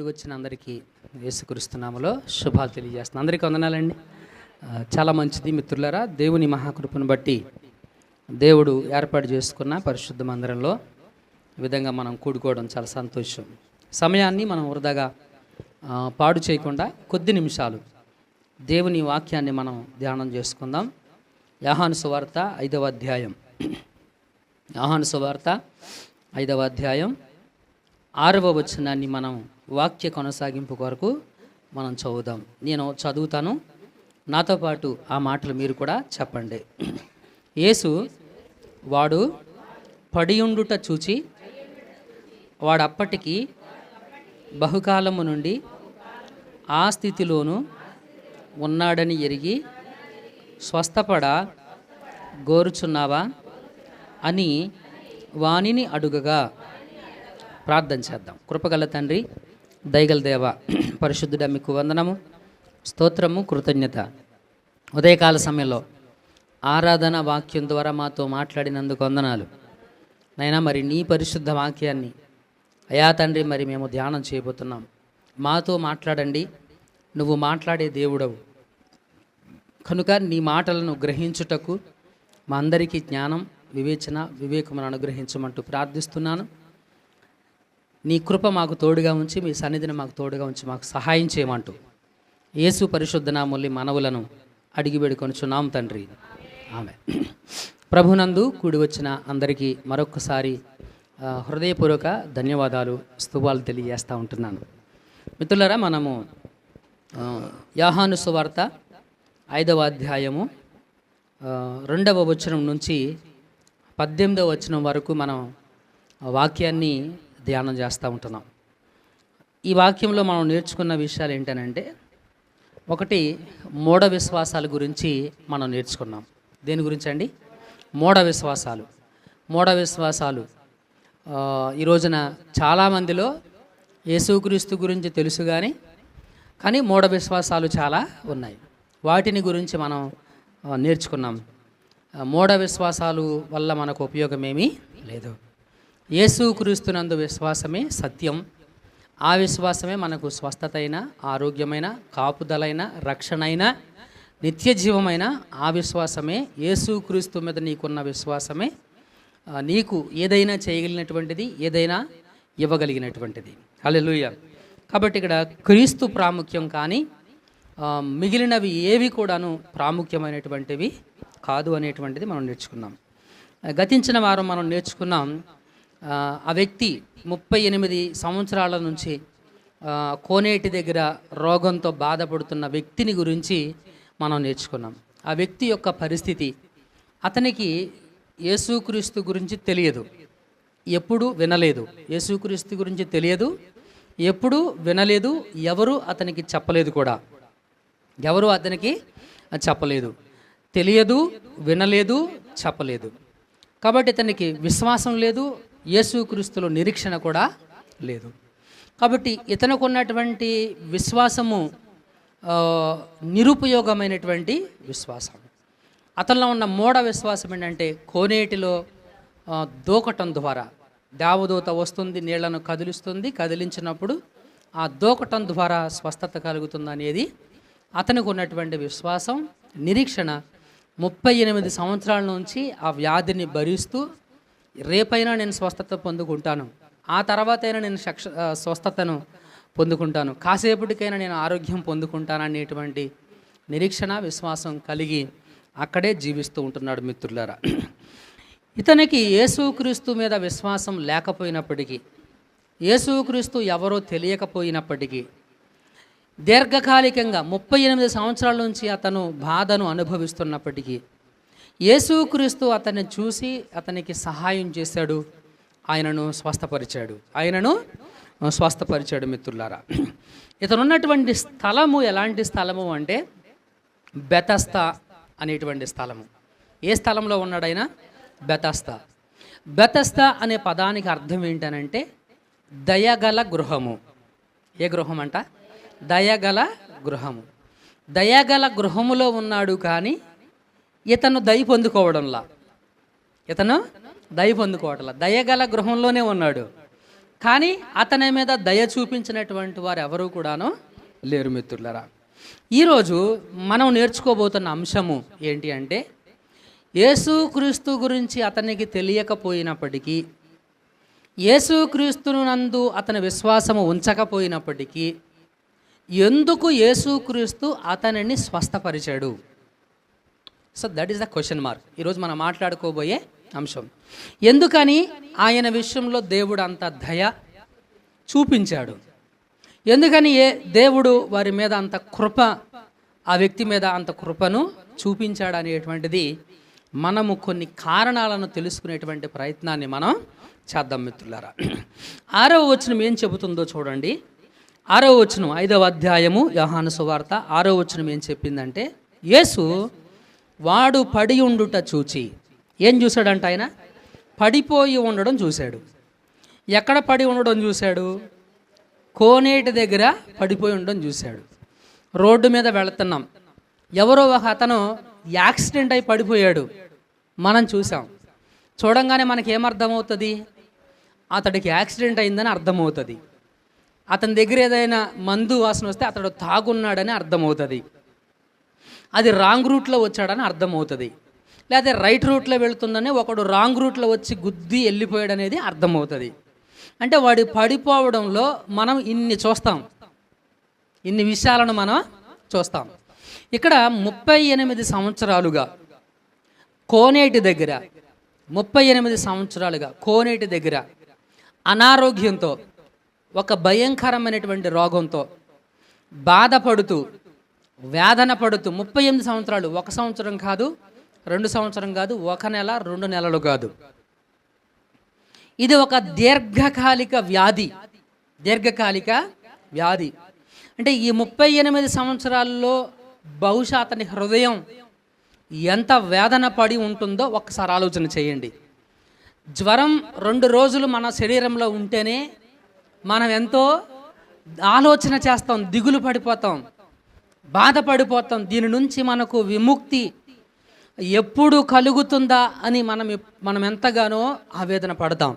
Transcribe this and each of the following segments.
వచ్చిన అందరికీ యేసుక్రీస్తు నామములో శుభాలు తెలియజేస్తున్నాను. అందరికీ వందనాలండి. చాలా మంచిది మిత్రులారా, దేవుని మహాకృపను బట్టి దేవుడు ఏర్పాటు చేసుకున్న పరిశుద్ధ మందిరంలో ఈ విధంగా మనం కూడుకోవడం చాలా సంతోషం. సమయాన్ని మనం వృధాగా పాడు చేయకుండా కొద్ది నిమిషాలు దేవుని వాక్యాన్ని మనం ధ్యానం చేసుకుందాం. యోహాను సువార్త 5వ అధ్యాయం, యోహాను సువార్త 5వ అధ్యాయం 6వ వచనాన్ని మనం వాక్య కొనసాగింపు కొరకు మనం చదువుదాం. నేను చదువుతాను, నాతో పాటు ఆ మాటలు మీరు కూడా చెప్పండి. యేసు వాడు పడియుండుట చూచి వాడప్పటికి బహుకాలము నుండి ఆ స్థితిలోనూ ఉన్నాడని ఎరిగి స్వస్థపడ గోరుచున్నావా అని వానిని అడుగగా, ప్రార్థన చేద్దాం. కృపగల తండ్రి, దయగల దేవ, పరిశుద్ధుడ, మీకు వందనము, స్తోత్రము, కృతజ్ఞత. ఉదయకాల సమయంలో ఆరాధన వాక్యం ద్వారా మాతో మాట్లాడినందుకు వందనాలు నైనా. మరి నీ పరిశుద్ధ వాక్యాన్ని అయా తండ్రి మరి మేము ధ్యానం చేయబోతున్నాం. మాతో మాట్లాడండి, నువ్వు మాట్లాడే దేవుడవు కనుక నీ మాటలను గ్రహించుటకు మా అందరికీ జ్ఞానం, వివేకమును అనుగ్రహించమంటూ ప్రార్థిస్తున్నాను. నీ కృప మాకు తోడుగా ఉంచి, మీ సన్నిధిని మాకు తోడుగా ఉంచి మాకు సహాయం చేయమంటూ యేసు పరిశుద్ధ నామములో మనవులను అడిగి వేడుకొనుచున్నాం తండ్రి, ఆమె. ప్రభునందు కూడి వచ్చిన అందరికీ మరొకసారి హృదయపూర్వక ధన్యవాదాలు, స్తువాలు తెలియజేస్తూ ఉంటున్నాను. మిత్రులారా, మనము యోహాను సువార్త 5వ అధ్యాయము 2వ వచనం నుంచి 18వ వచనం వరకు మనం వాక్యాన్ని ధ్యానం చేస్తూ ఉంటున్నాం. ఈ వాక్యంలో మనం నేర్చుకున్న విషయాలు ఏంటనంటే, ఒకటి, మూఢ విశ్వాసాల గురించి మనం నేర్చుకున్నాం. దేని గురించి అండి? మూఢ విశ్వాసాలు. మూఢ విశ్వాసాలు ఈ రోజున చాలామందిలో యేసుక్రీస్తు గురించి తెలుసు కానీ మూఢ విశ్వాసాలు చాలా ఉన్నాయి. వాటిని గురించి మనం నేర్చుకున్నాం. మూఢ విశ్వాసాలు వల్ల మనకు ఉపయోగమేమీ లేదు. యేసుక్రీస్తునందు విశ్వాసమే సత్యం. ఆ విశ్వాసమే మనకు స్వస్థత అయినా, ఆరోగ్యమైన, కాపుదలైన, రక్షణ అయినా, నిత్య జీవమైన ఆ విశ్వాసమే. యేసుక్రీస్తు మీద నీకున్న విశ్వాసమే నీకు ఏదైనా చేయగలిగినటువంటిది, ఏదైనా ఇవ్వగలిగినటువంటిది. హల్లెలూయా. కాబట్టి ఇక్కడ క్రీస్తు ప్రాముఖ్యం, కానీ మిగిలినవి ఏవి కూడాను ప్రాముఖ్యమైనటువంటివి కాదు అనేటువంటిది మనం నేర్చుకున్నాం. గతించిన వారం మనం నేర్చుకున్నాం, ఆ వ్యక్తి 38 సంవత్సరాల నుంచి కోనేటి దగ్గర రోగంతో బాధపడుతున్న వ్యక్తిని గురించి మనం నేర్చుకున్నాం. ఆ వ్యక్తి యొక్క పరిస్థితి, అతనికి యేసుక్రీస్తు గురించి తెలియదు, ఎప్పుడు వినలేదు. యేసుక్రీస్తు గురించి తెలియదు, ఎప్పుడు వినలేదు, ఎవరు అతనికి చెప్పలేదు కూడా. ఎవరు అతనికి చెప్పలేదు, తెలియదు, వినలేదు, చెప్పలేదు. కాబట్టి ఇతనికి విశ్వాసం లేదు, యేసుక్రీస్తులో నిరీక్షణ కూడా లేదు. కాబట్టి ఇతనికి ఉన్నటువంటి విశ్వాసము నిరుపయోగమైనటువంటి విశ్వాసం. అతనిలో ఉన్న మూఢ విశ్వాసం ఏంటంటే, కోనేటిలో దూకటం ద్వారా దేవదూత వస్తుంది, నీళ్లను కదిలిస్తుంది, కదిలించినప్పుడు ఆ దూకటం ద్వారా స్వస్థత కలుగుతుంది అనేది అతనికి ఉన్నటువంటి విశ్వాసం, నిరీక్షణ. 38 సంవత్సరాల నుంచి ఆ వ్యాధిని భరిస్తూ, రేపైనా నేను స్వస్థత పొందుకుంటాను, ఆ తర్వాతైనా నేను స్వస్థతను పొందుకుంటాను, కాసేపటికైనా నేను ఆరోగ్యం పొందుకుంటాను అనేటువంటి నిరీక్షణ, విశ్వాసం కలిగి అక్కడే జీవిస్తూ ఉంటున్నాడు. మిత్రులారా, ఇతనికి యేసుక్రీస్తు మీద విశ్వాసం లేకపోయినప్పటికీ, యేసుక్రీస్తు ఎవరో తెలియకపోయినప్పటికీ, దీర్ఘకాలికంగా 38 సంవత్సరాల నుంచి అతను బాధను అనుభవిస్తున్నప్పటికీ, యేసుక్రీస్తు అతన్ని చూసి అతనికి సహాయం చేశాడు, ఆయనను స్వస్థపరిచాడు. మిత్రులారా, ఇతను ఉన్నటువంటి స్థలము ఎలాంటి స్థలము అంటే బెతస్తా అనేటువంటి స్థలము. ఏ స్థలంలో ఉన్నాడైనా? బెతస్తా. బెతస్తా అనే పదానికి అర్థం ఏంటనంటే దయగల గృహము. ఏ గృహం అంట? దయగల గృహము. దయగల గృహములో ఉన్నాడు, కానీ ఇతను దయ పొందుకోవడంలా. దయగల గృహంలోనే ఉన్నాడు, కానీ అతని మీద దయ చూపించినటువంటి వారు ఎవరు కూడాను లేరు మిత్రులరా. ఈరోజు మనం నేర్చుకోబోతున్న అంశము ఏంటి అంటే, యేసుక్రీస్తు గురించి అతనికి తెలియకపోయినప్పటికీ, యేసుక్రీస్తును నందు అతని విశ్వాసము ఉంచకపోయినప్పటికీ ఎందుకు యేసుక్రీస్తు అతనిని స్వస్థపరిచాడు? So that is the question mark. ఈరోజు మనం మాట్లాడుకోబోయే అంశం. ఎందుకని ఆయన విషయంలో దేవుడు అంత దయ చూపించాడు? ఎందుకని దేవుడు వారి మీద అంత కృప, ఆ వ్యక్తి మీద అంత కృపను చూపించాడు అనేటువంటిది మనము కొన్ని కారణాలను తెలుసుకునేటువంటి ప్రయత్నాన్ని మనం చేద్దాం మిత్రులారా. 6వ వచనం ఏం చెబుతుందో చూడండి. 6వ వచనం 5వ అధ్యాయము యోహాను సువార్త 6వ వచనం ఏం చెప్పిందంటే, యేసు వాడు పడి ఉండుట చూచి, ఏం చూశాడంట? ఆయన పడిపోయి ఉండడం చూశాడు. ఎక్కడ పడి ఉండడం చూశాడు? కోనేటి దగ్గర పడిపోయి ఉండడం చూశాడు. రోడ్డు మీద వెళుతున్నాం, ఎవరో ఒక అతను యాక్సిడెంట్ అయి పడిపోయాడు, మనం చూసాం. చూడంగానే మనకి ఏమర్థమవుతుంది? అతడికి యాక్సిడెంట్ అయిందని అర్థమవుతుంది. అతని దగ్గర ఏదైనా మందు వాసన వస్తే అతడు తాగున్నాడని అర్థమవుతుంది. అది రాంగ్ రూట్లో వచ్చాడని అర్థమవుతుంది. లేదా రైట్ రూట్లో వెళుతుందని ఒకడు రాంగ్ రూట్లో వచ్చి గుద్ది వెళ్ళిపోయాడు అనేది అర్థమవుతుంది. అంటే వాడి పడిపోవడంలో మనం ఇన్ని చూస్తాం, ఇన్ని విషయాలను మనం చూస్తాం. ఇక్కడ 38 సంవత్సరాలుగా కోనేటి దగ్గర, 38 సంవత్సరాలుగా కోనేటి దగ్గర అనారోగ్యంతో, ఒక భయంకరమైనటువంటి రోగంతో బాధపడుతూ, వేదన పడుతూ 38 సంవత్సరాలు, 1 సంవత్సరం కాదు, 2 సంవత్సరం కాదు, 1 నెల 2 నెలలు కాదు. ఇది ఒక దీర్ఘకాలిక వ్యాధి. దీర్ఘకాలిక వ్యాధి అంటే ఈ 38 సంవత్సరాల్లో బహుశా అతని హృదయం ఎంత వేదన పడి ఉంటుందో ఒక్కసారి ఆలోచన చేయండి. జ్వరం 2 రోజులు మన శరీరంలో ఉంటేనే మనం ఎంతో ఆలోచన చేస్తాం, దిగులు పడిపోతాం, బాధపడిపోతాం. దీని నుంచి మనకు విముక్తి ఎప్పుడు కలుగుతుందా అని మనం ఎంతగానో ఆవేదన పడతాం.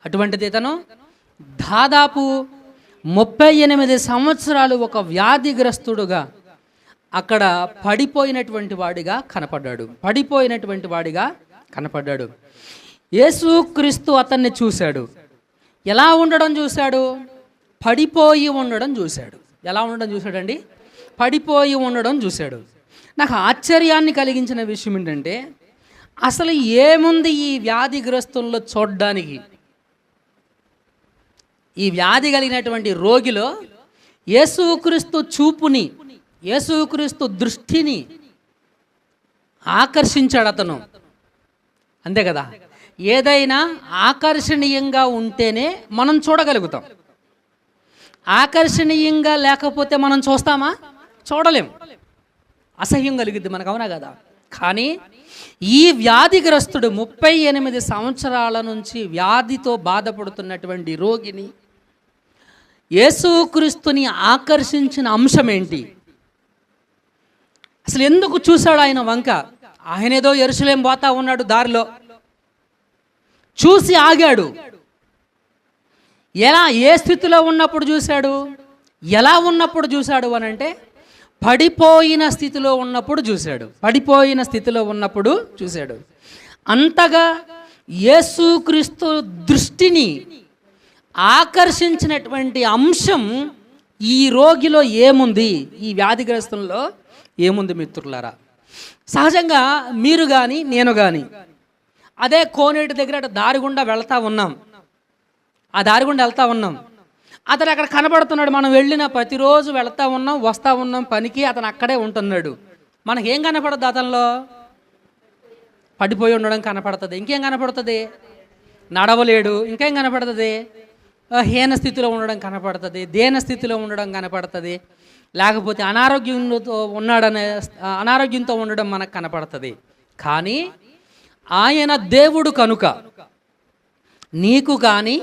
అటువంటిది ఇతను దాదాపు 38 సంవత్సరాలు ఒక వ్యాధిగ్రస్తుడుగా అక్కడ పడిపోయినటువంటి వాడిగా కనపడ్డాడు. యేసుక్రీస్తు అతన్ని చూశాడు. ఎలా ఉండడం చూశాడు? పడిపోయి ఉండడం చూశాడు. ఎలా ఉండడం చూశాడండి? పడిపోయి ఉండడం చూశాడు. నాకు ఆశ్చర్యాన్ని కలిగించిన విషయం ఏంటంటే, అసలు ఏముంది ఈ వ్యాధిగ్రస్తుల్లో చూడ్డానికి? ఈ వ్యాధి కలిగినటువంటి రోగిలో యేసుక్రీస్తు చూపుని, యేసుక్రీస్తు దృష్టిని ఆకర్షించాడు అతను. అంతే కదా? ఏదైనా ఆకర్షణీయంగా ఉంటేనే మనం చూడగలుగుతాం. ఆకర్షణీయంగా లేకపోతే మనం చూస్తామా? చూడలేం. అసహ్యం కలిగిద్ది మనకు, అవునా కదా? కానీ ఈ వ్యాధిగ్రస్తుడు 38 సంవత్సరాల నుంచి వ్యాధితో బాధపడుతున్నటువంటి రోగిని యేసుక్రీస్తుని ఆకర్షించిన అంశం ఏంటి? అసలు ఎందుకు చూశాడు ఆయన వంక? ఆయన ఏదో యెరూషలేము పోతా ఉన్నాడు, దారిలో చూసి ఆగాడు. ఏ స్థితిలో ఉన్నప్పుడు చూశాడు? ఎలా ఉన్నప్పుడు చూశాడు అని అంటే, పడిపోయిన స్థితిలో ఉన్నప్పుడు చూశాడు. అంతగా యేసుక్రీస్తు దృష్టిని ఆకర్షించినటువంటి అంశం ఈ రోగిలో ఏముంది, ఈ వ్యాధిగ్రస్తుల్లో ఏముంది మిత్రులారా? సహజంగా మీరు కానీ నేను కానీ అదే కోనేటి దగ్గర దారి గుండా వెళ్తా ఉన్నాం, అతను అక్కడ కనబడుతున్నాడు. మనం వెళ్ళిన ప్రతిరోజు వెళ్తా ఉన్నాం, వస్తూ ఉన్నాం పనికి, అతను అక్కడే ఉంటున్నాడు. మనకేం కనపడద్దు? అతనిలో పడిపోయి ఉండడం కనపడుతుంది. ఇంకేం కనపడుతుంది? నడవలేడు. ఇంకేం కనపడుతుంది? హీన స్థితిలో ఉండడం కనపడుతుంది, దేన స్థితిలో ఉండడం కనపడుతుంది, లేకపోతే అనారోగ్యంతో ఉండడం మనకు కనపడుతుంది. కానీ ఆయన దేవుడు కనుక నీకు కానీ,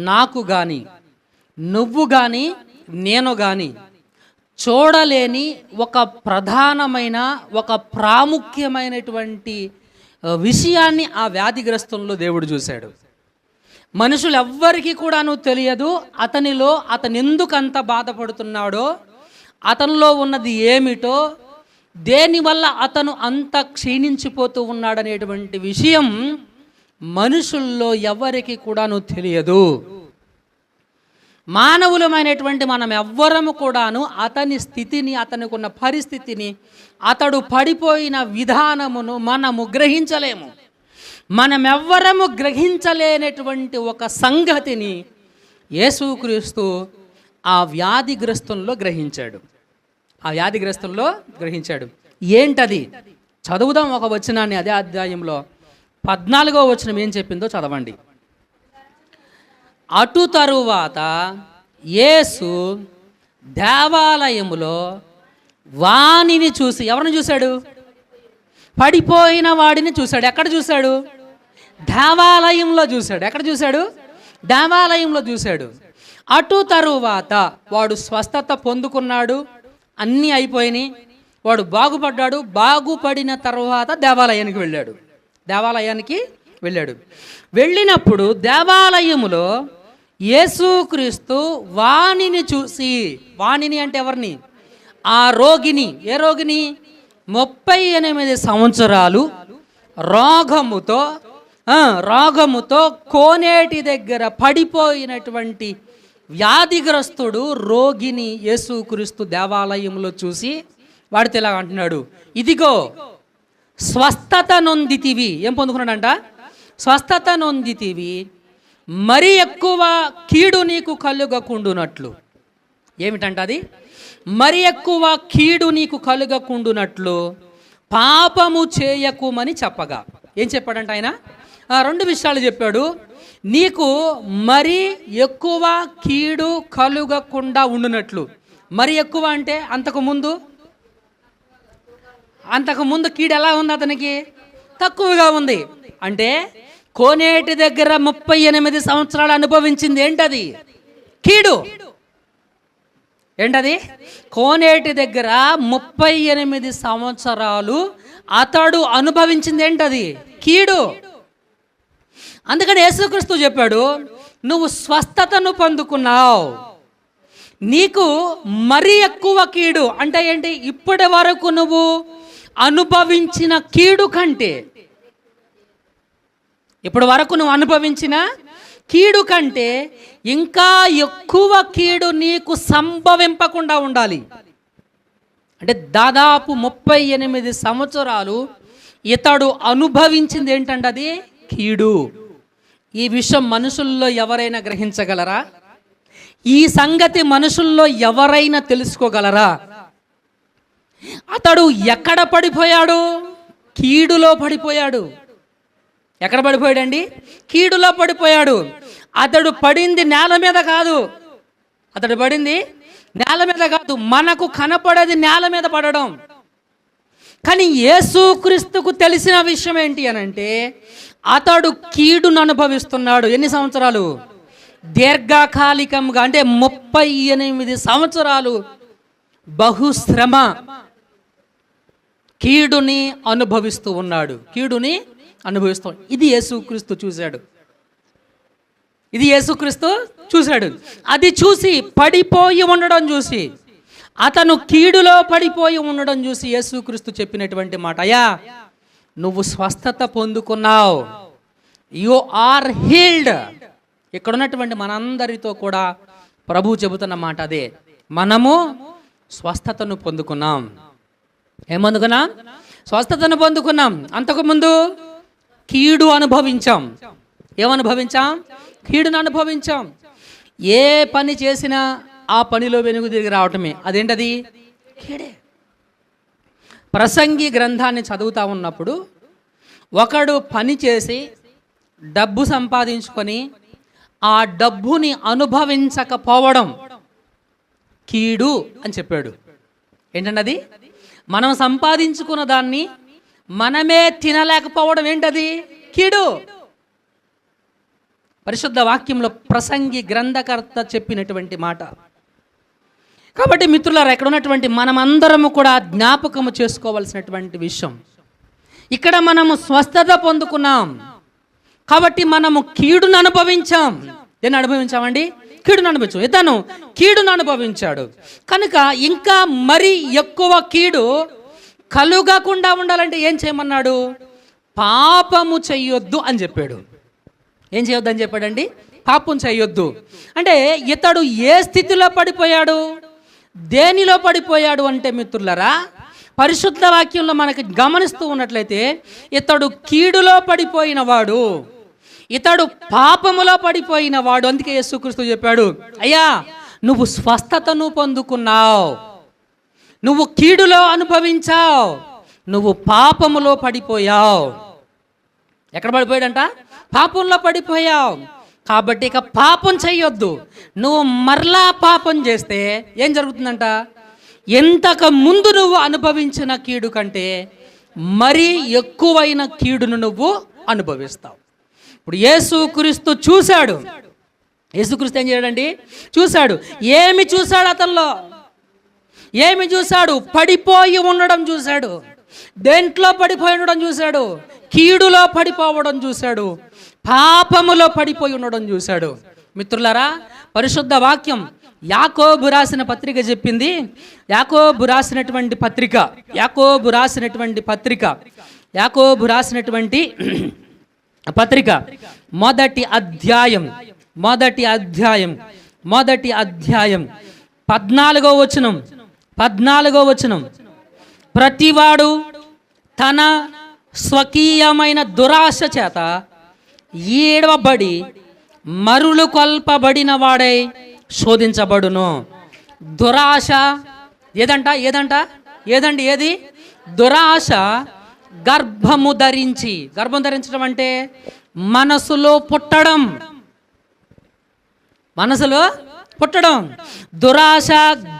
నాకు కానీ, నువ్వు కానీ, నేను కానీ చూడలేని ఒక ప్రధానమైన, ఒక ప్రాముఖ్యమైనటువంటి విషయాన్ని ఆ వ్యాధిగ్రస్తంలో దేవుడు చూశాడు. మనుషులు ఎవ్వరికీ కూడాను తెలియదు అతను ఎందుకు అంత బాధపడుతున్నాడో, అతనిలో ఉన్నది ఏమిటో, దేనివల్ల అతను అంత క్షీణించిపోతూ ఉన్నాడనేటువంటి విషయం మనుషుల్లో ఎవరికి కూడాను తెలియదు. మానవులమైనటువంటి మనం ఎవ్వరము కూడాను అతని స్థితిని, అతనికి ఉన్న పరిస్థితిని, అతడు పడిపోయిన విధానమును మనము గ్రహించలేము. మనమెవ్వరము గ్రహించలేనటువంటి ఒక సంగతిని యేసుక్రీస్తు ఆ వ్యాధిగ్రస్తుల్లో గ్రహించాడు. ఏంటది? చదువుదాం ఒక వచనాన్ని. అదే అధ్యాయంలో 14వ వచనం ఏం చెప్పిందో చదవండి. అటు తరువాత యేసు దేవాలయములో వానిని చూసి, ఎవరిని చూశాడు? పడిపోయిన వాడిని చూశాడు. ఎక్కడ చూశాడు? దేవాలయంలో చూశాడు. ఎక్కడ చూశాడు? దేవాలయంలో చూశాడు. అటు తరువాత వాడు స్వస్థత పొందుకున్నాడు, అన్నీ అయిపోయినాయి, వాడు బాగుపడ్డాడు. బాగుపడిన తర్వాత దేవాలయానికి వెళ్ళాడు. వెళ్ళినప్పుడు దేవాలయములో యేసుక్రీస్తు వానిని చూసి, వానిని అంటే ఎవరిని? ఆ రోగిని. ఏ రోగిని? 38 సంవత్సరాలు రోగముతో కోనేటి దగ్గర పడిపోయినటువంటి వ్యాధిగ్రస్తుడు రోగిని యేసుక్రీస్తు దేవాలయంలో చూసి వాడితో ఇలా అంటున్నాడు, ఇదిగో స్వస్థత నొందితివి. ఏం పొందుకున్నాడంట? స్వస్థత నొందితివి, మరి ఎక్కువ కీడు నీకు కలుగకుండునట్లు. ఏమిటంట అది? మరి ఎక్కువ కీడు నీకు కలుగకుండునట్లు పాపము చేయకుమని చెప్పగా. ఏం చెప్పాడంట ఆయన? 2 విషయాలు చెప్పాడు. నీకు మరి ఎక్కువ కీడు కలుగకుండా ఉండునట్లు. మరి ఎక్కువ అంటే అంతకుముందు కీడు ఎలా ఉంది? అతనికి తక్కువగా ఉంది. అంటే కోనేటి దగ్గర 38 సంవత్సరాలు అనుభవించింది ఏంటది? కీడు. ఏంటది? కోనేటి దగ్గర 38 సంవత్సరాలు అతడు అనుభవించింది ఏంటది? కీడు. అందుకని యేసుక్రీస్తు చెప్పాడు, నువ్వు స్వస్థతను పొందుకున్నావు, నీకు మరి ఎక్కువ కీడు అంటే ఏంటి? ఇప్పటి వరకు నువ్వు అనుభవించిన కీడు కంటే, ఇప్పటి వరకు నువ్వు అనుభవించిన కీడు కంటే ఇంకా ఎక్కువ కీడు నీకు సంభవింపకుండా ఉండాలి. అంటే దాదాపు 38 సంవత్సరాలు ఇతడు అనుభవించింది ఏంటంటే అది కీడు. ఈ విషయం మనుషుల్లో ఎవరైనా గ్రహించగలరా? ఈ సంగతి మనుషుల్లో ఎవరైనా తెలుసుకోగలరా? అతడు ఎక్కడ పడిపోయాడు? కీడులో పడిపోయాడు. ఎక్కడ పడిపోయాడండి? కీడులో పడిపోయాడు. అతడు పడింది నేల మీద కాదు. మనకు కనపడేది నేల మీద పడడం. కానీ యేసుక్రీస్తుకు తెలిసిన విషయం ఏంటి అనంటే, అతడు కీడును అనుభవిస్తున్నాడు. ఎన్ని సంవత్సరాలు? దీర్ఘకాలికంగా, అంటే 38 సంవత్సరాలు బహుశ్రమ కీడుని అనుభవిస్తూ ఉన్నాడు. ఇది యేసుక్రీస్తు చూశాడు. అది చూసి, పడిపోయి ఉండడం చూసి, అతను కీడులో పడిపోయి ఉండడం చూసి యేసుక్రీస్తు చెప్పినటువంటి మాట, అయ్యా నువ్వు స్వస్థత పొందుకున్నావు, యు ఆర్ హీల్డ్. ఇక్కడ ఉన్నటువంటి మనందరితో కూడా ప్రభు చెబుతున్న మాట అదే. మనము స్వస్థతను పొందుకున్నాం. ఏమనుకున్నాం? స్వస్థతను పొందుకున్నాం. అంతకుముందు కీడు అనుభవించాం. ఏమనుభవించాం? కీడును అనుభవించాం. ఏ పని చేసినా ఆ పనిలో వెనుక తిరిగి రావటమే. అదేంటది? కీడే. ప్రసంగి గ్రంథాన్ని చదువుతా ఉన్నప్పుడు ఒకడు పని చేసి డబ్బు సంపాదించుకొని ఆ డబ్బుని అనుభవించకపోవడం కీడు అని చెప్పాడు. ఏంటంటే అది మనం సంపాదించుకున్న దాన్ని మనమే తినలేకపోవడం ఏంటది? కీడు. పరిశుద్ధ వాక్యంలో ప్రసంగి గ్రంథకర్త చెప్పినటువంటి మాట. కాబట్టి మిత్రులారా, ఇక్కడ ఉన్నటువంటి మనమందరము కూడా జ్ఞాపకము చేసుకోవాల్సినటువంటి విషయం, ఇక్కడ మనము స్వస్థత పొందుకున్నాం, కాబట్టి మనము కీడును అనుభవించాం. దేన్ని అనుభవించామండి? కీడును అనుభవించాం. ఇతను కీడును అనుభవించాడు కనుక ఇంకా మరి ఎక్కువ కీడు కలుగకుండా ఉండాలంటే ఏం చేయమన్నాడు? పాపము చెయ్యొద్దు అని చెప్పాడు. ఏం చేయొద్దు అని చెప్పాడండి? పాపం చేయొద్దు. అంటే ఇతడు ఏ స్థితిలో పడిపోయాడు, దేనిలో పడిపోయాడు అంటే మిత్రులరా, పరిశుద్ధ వాక్యంలో మనకి గమనిస్తూ ఉన్నట్లయితే ఇతడు కీడులో పడిపోయిన వాడు, ఇతడు పాపములో పడిపోయిన వాడు. అందుకే యేసుక్రీస్తు చెప్పాడు, అయ్యా నువ్వు స్వస్థతను పొందుకున్నావు, నువ్వు కీడులో అనుభవించావు, నువ్వు పాపములో పడిపోయావు. ఎక్కడ పడిపోయాడంట? పాపంలో పడిపోయావు. కాబట్టి ఇక పాపం చెయ్యొద్దు. నువ్వు మరలా పాపం చేస్తే ఏం జరుగుతుందంట? ఎంతకు ముందు నువ్వు అనుభవించిన కీడు కంటే మరీ ఎక్కువైన కీడును నువ్వు అనుభవిస్తావు. ఇప్పుడు యేసుక్రీస్తు చూశాడు. యేసుక్రీస్తు ఏం చేయడండి? చూశాడు. ఏమి చూశాడు? అతనిలో ఏమి చూశాడు? పడిపోయి ఉండడం చూశాడు. దేంట్లో పడిపోయి ఉండడం చూశాడు? కీడులో పడిపోవడం చూశాడు, పాపములో పడిపోయి ఉండడం చూశాడు. మిత్రులారా, పరిశుద్ధ వాక్యం యాకోబు రాసిన పత్రిక చెప్పింది. యాకోబు రాసినటువంటి పత్రిక మొదటి అధ్యాయం 14వ వచనం, ప్రతివాడు తన స్వకీయమైన దురాశ చేత ఈడవబడి మరులు కొల్పబడిన వాడై శోధించబడును. దురాశ ఏది? దురాశ గర్భము ధరించి, గర్భం ధరించడం అంటే మనసులో పుట్టడం. దురాశ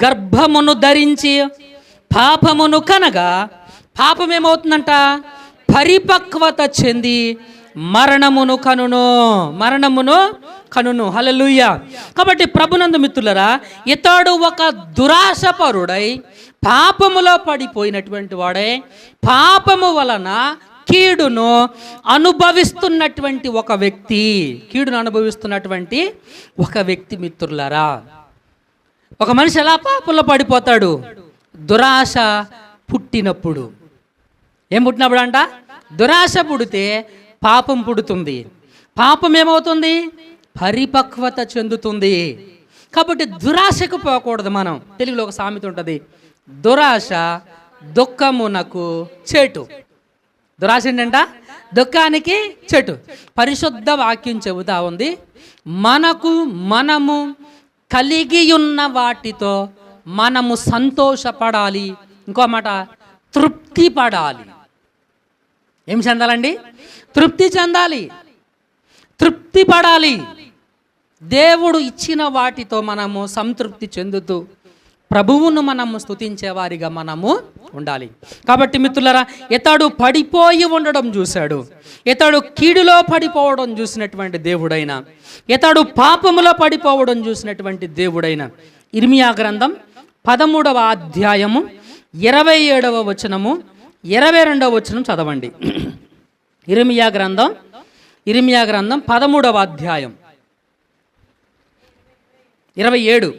గర్భమును ధరించి పాపమును కనగా, పాపం ఏమవుతుందంట? పరిపక్వత చెంది మరణమును కనును. హల్లెలూయా. కాబట్టి ప్రభునందు మిత్రులరా, ఇతడు ఒక దురాశపరుడై పాపములో పడిపోయినటువంటి వాడై పాపము వలన కీడును అనుభవిస్తున్నటువంటి ఒక వ్యక్తి మిత్రులరా. ఒక మనిషి ఎలా పాపంలో పడిపోతాడు? దురాశ పుట్టినప్పుడు. ఏం పుట్టినప్పుడు అంట? దురాశ పుడితే పాపం పుడుతుంది. పాపం ఏమవుతుంది? పరిపక్వత చెందుతుంది. కాబట్టి దురాశకు పోకూడదు మనం. తెలుగులో ఒక సామెత ఉంటుంది, దురాశ దుఃఖమునకు చేటు. దురాశ ఏంటంట? దుఃఖానికి చెట్టు. పరిశుద్ధ వాక్యం చెబుతా ఉంది, మనము కలిగి ఉన్న వాటితో మనము సంతోషపడాలి. ఇంకో మాట, తృప్తి పడాలి. ఏం చెందాలండి? తృప్తి పడాలి. దేవుడు ఇచ్చిన వాటితో మనము సంతృప్తి చెందుతూ ప్రభువును మనము స్తుతించే వారిగా మనము ఉండాలి. కాబట్టి మిత్రులారా, ఇతడు పడిపోయి ఉండడం చూశాడు, ఇతడు కీడులో పడిపోవడం చూసినటువంటి దేవుడైన, ఇతడు పాపములో పడిపోవడం చూసినటువంటి దేవుడైన ఇర్మియా గ్రంథం 13వ అధ్యాయము 27వ వచనము 22వ వచనం చదవండి. ఇర్మియా గ్రంథం 13వ అధ్యాయం 27.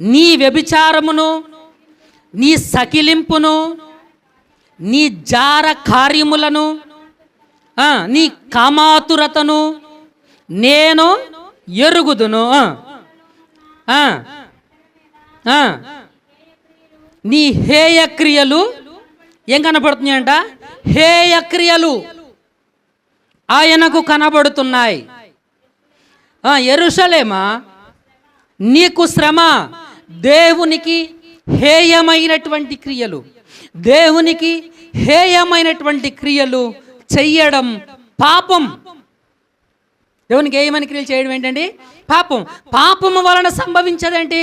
నీ వ్యభిచారమును, నీ సకిలింపును, నీ జార కార్యములను, నీ కామాతురతను నేను ఎరుగుదును. నీ హేయక్రియలు ఏం కనబడుతున్నాయంట? హేయక్రియలు ఆయనకు కనబడుతున్నాయి. యెరూషలేమా, నీకు శ్రమ. దేవునికి హేయమైనటువంటి క్రియలు, దేవునికి హేయమైనటువంటి క్రియలు చెయ్యడం పాపం. దేవునికి హేయమైన క్రియలు చేయడం ఏంటండి? పాపం. పాపము వలన సంభవించదేంటి?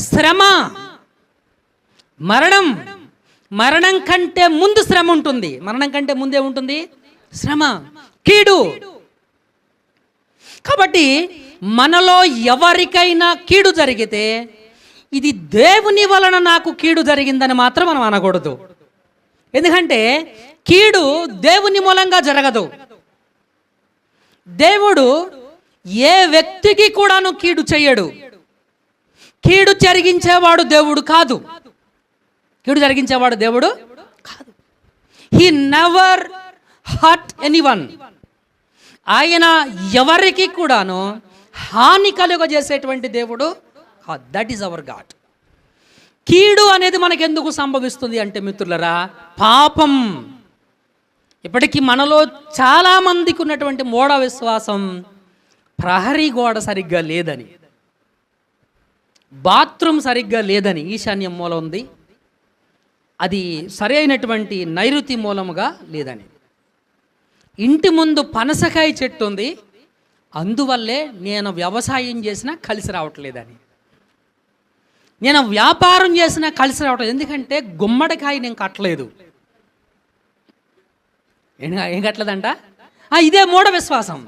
శ్రమ, మరణం. మరణం కంటే ముందు శ్రమ ఉంటుంది. మరణం కంటే ముందే ఉంటుంది శ్రమ, కీడు. కాబట్టి మనలో ఎవరికైనా కీడు జరిగితే ఇది దేవుని వలన నాకు కీడు జరిగిందని మాత్రం మనం అనకూడదు. ఎందుకంటే కీడు దేవుని మూలంగా జరగదు. దేవుడు ఏ వ్యక్తికి కూడాను కీడు చేయడు. కీడు జరిగించేవాడు దేవుడు కాదు. కీడు జరిగించేవాడు దేవుడు కాదు. He never hurt anyone. ఆయన ఎవరికి కూడాను హాని కలుగజేసేటువంటి దేవుడు కాదు. That is our God. కీడు అనేది మనకు ఎందుకు సంభవిస్తుంది అంటే మిత్రులరా, పాపం. ఇప్పటికీ మనలో చాలామందికి ఉన్నటువంటి మూఢ విశ్వాసం ప్రహరీ గోడ సరిగ్గా లేదని, బాత్రూమ్ సరిగ్గా లేదని ఈశాన్యం మూల ఉంది, అది సరైనటువంటి నైరుతి మూలముగా లేదని, ఇంటి ముందు పనసకాయ చెట్టు ఉంది, అందువల్లే నేను వ్యవసాయం చేసినా కలిసి రావట్లేదని, నేను వ్యాపారం చేసినా కలిసి రావట్లేదు ఎందుకంటే గుమ్మడికాయ నేను కట్టలేదు. ఏం కట్టలేదంట? ఇదే మూఢ విశ్వాసం.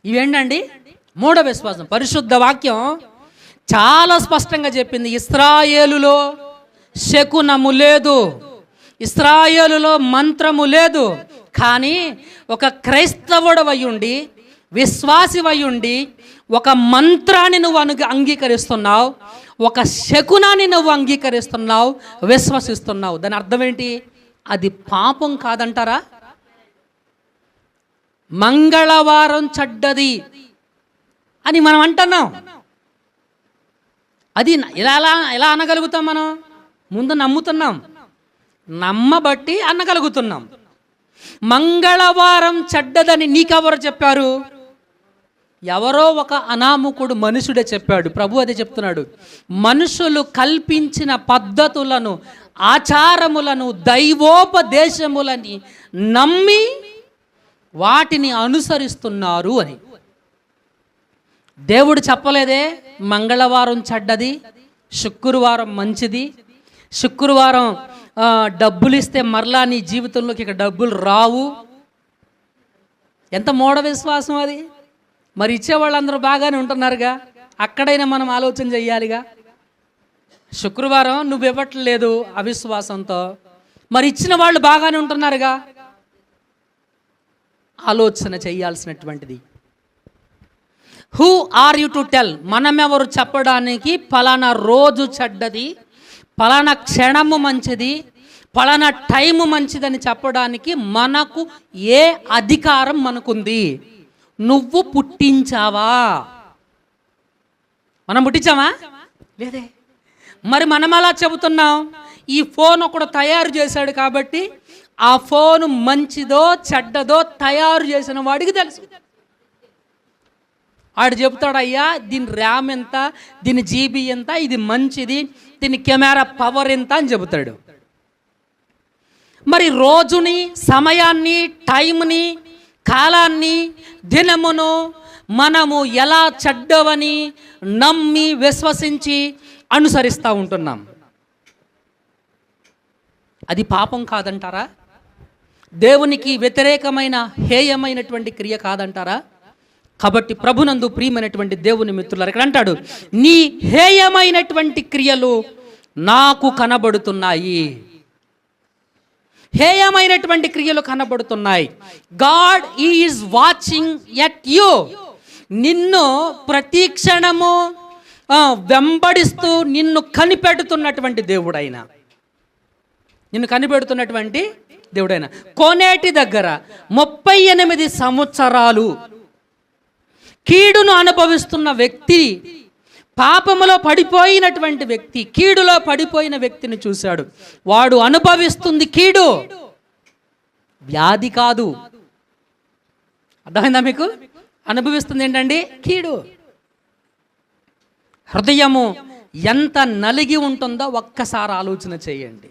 ఇవేంటండి మూఢ విశ్వాసం. పరిశుద్ధ వాక్యం చాలా స్పష్టంగా చెప్పింది, ఇశ్రాయేలులో శకునము లేదు, ఇశ్రాయేలులో మంత్రము లేదు. కానీ ఒక క్రైస్తవుడు అయ్యుండి, విశ్వాసి అయ్యుండి ఒక మంత్రాన్ని నువ్వు అంగీకరిస్తున్నావు, ఒక శకునాన్ని నువ్వు అంగీకరిస్తున్నావు, విశ్వసిస్తున్నావు. దాని అర్థం ఏంటి? అది పాపం కాదంటారా? మంగళవారం చెడ్డది అని మనం అంటున్నాం. అది ఎలా అనగలుగుతాం? మనం ముందు నమ్ముతున్నాం, నమ్మబట్టి అనగలుగుతున్నాం. మంగళవారం చెడ్డదని నీకెవరు చెప్పారు? ఎవరో ఒక అనామకుడు మనుషుడే చెప్పాడు. ప్రభు అదే చెప్తున్నాడు, మనుషులు కల్పించిన పద్ధతులను, ఆచారములను, దైవోపదేశములని నమ్మి వాటిని అనుసరిస్తున్నారు అని. దేవుడు చెప్పలేదే మంగళవారం చెడ్డది, శుక్రవారం మంచిది, శుక్రవారం డబ్బులు ఇస్తే మరలా నీ జీవితంలోకి ఇక డబ్బులు రావు. ఎంత మూఢ విశ్వాసం అది. మరి ఇచ్చేవాళ్ళందరూ బాగానే ఉంటున్నారుగా, అక్కడైనా మనం ఆలోచన చెయ్యాలిగా. శుక్రవారం నువ్వు ఇవ్వట్లేదు అవిశ్వాసంతో, మరి ఇచ్చిన వాళ్ళు బాగానే ఉంటున్నారుగా. ఆలోచన చేయాల్సినటువంటిది. Who are you to tell? మనమెవరు చెప్పడానికి పలానా రోజు చెడ్డది, పలానా క్షణము మంచిది, పలానా టైము మంచిదని చెప్పడానికి మనకు ఏ అధికారం మనకుంది? నువ్వు పుట్టించావా? మనం పుట్టించామా? లేదే. మరి మనం అలా చెబుతున్నాం, ఈ ఫోన్ ఒకడు తయారు చేశాడు కాబట్టి ఆ ఫోను మంచిదో చెడ్డదో తయారు చేసిన వాడికి తెలుసు. వాడు చెబుతాడు, అయ్యా దీని ర్యామ్ ఎంత, దీని జీబీ ఎంత, ఇది మంచిది, దీని కెమెరా పవర్ ఎంత అని చెబుతాడు. మరి రోజుని, సమయాన్ని, టైంని, కాలాన్ని, దినమును మనము ఎలా చెడ్డవని నమ్మి విశ్వసించి అనుసరిస్తూ ఉంటున్నాం. అది పాపం కాదంటారా? దేవునికి వ్యతిరేకమైన హేయమైనటువంటి క్రియ కాదంటారా? కాబట్టి ప్రభునందు ప్రియమైనటువంటి దేవుని మిత్రులారా, ఇక్కడ అంటాడు, నీ హేయమైనటువంటి క్రియలు నాకు కనబడుతున్నాయి. హేయమైనటువంటి క్రియలు కనబడుతున్నాయి. God is watching at you. నిన్ను ప్రతి క్షణము వెంబడిస్తూ నిన్ను కనిపెడుతున్నటువంటి దేవుడైన, నిన్ను కనిపెడుతున్నటువంటి దేవుడైన. కోనేటి దగ్గర 38 సంవత్సరాలు కీడును అనుభవిస్తున్న వ్యక్తి, పాపములో పడిపోయినటువంటి వ్యక్తి, కీడులో పడిపోయిన వ్యక్తిని చూశాడు. వాడు అనుభవిస్తుంది కీడు, వ్యాధి కాదు. అర్థమైందా మీకు? అనుభవిస్తుంది ఏంటండి? కీడు. హృదయము ఎంత నలిగి ఉంటుందో ఒక్కసారి ఆలోచన చేయండి.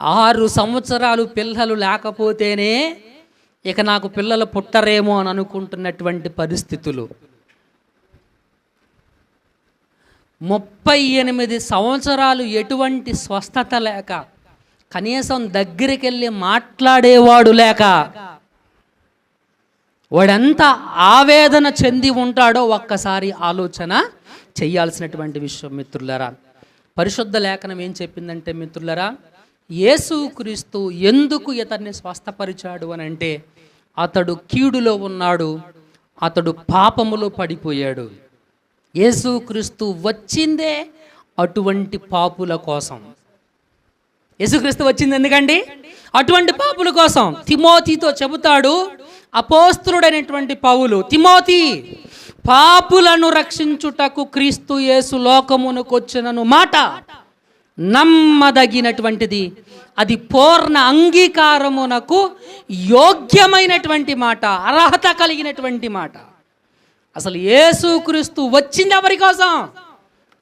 6 సంవత్సరాలు పిల్లలు లేకపోతేనే ఇక నాకు పిల్లలు పుట్టరేమో అని అనుకుంటున్నటువంటి పరిస్థితులు, 38 సంవత్సరాలు ఎటువంటి స్వస్థత లేక, కనీసం దగ్గరికి వెళ్ళి మాట్లాడేవాడు లేక, వాడెంత ఆవేదన చెంది ఉంటాడో ఒక్కసారి ఆలోచన చేయాల్సినటువంటి విషయం మిత్రులారా. పరిశుద్ధ లేఖనం ఏం చెప్పిందంటే మిత్రులారా, యేసుక్రీస్తు ఎందుకు ఇతన్ని స్వస్థపరిచాడు అని అంటే, అతడు కీడులో ఉన్నాడు, అతడు పాపములో పడిపోయాడు. యేసుక్రీస్తు వచ్చిందే అటువంటి పాపుల కోసం. యేసుక్రీస్తు వచ్చింది ఎందుకండి? అటువంటి పాపుల కోసం. తిమోతితో చెబుతాడు అపోస్తలుడైనటువంటి పౌలు, తిమోతి, పాపులను రక్షించుటకు క్రీస్తు యేసు లోకమునకు వచ్చినను మాట నమ్మదగినటువంటిది, అది పూర్ణ అంగీకారమునకు యోగ్యమైనటువంటి మాట, అర్హత కలిగినటువంటి మాట. అసలు యేసుక్రీస్తు వచ్చింది ఎవరి కోసం?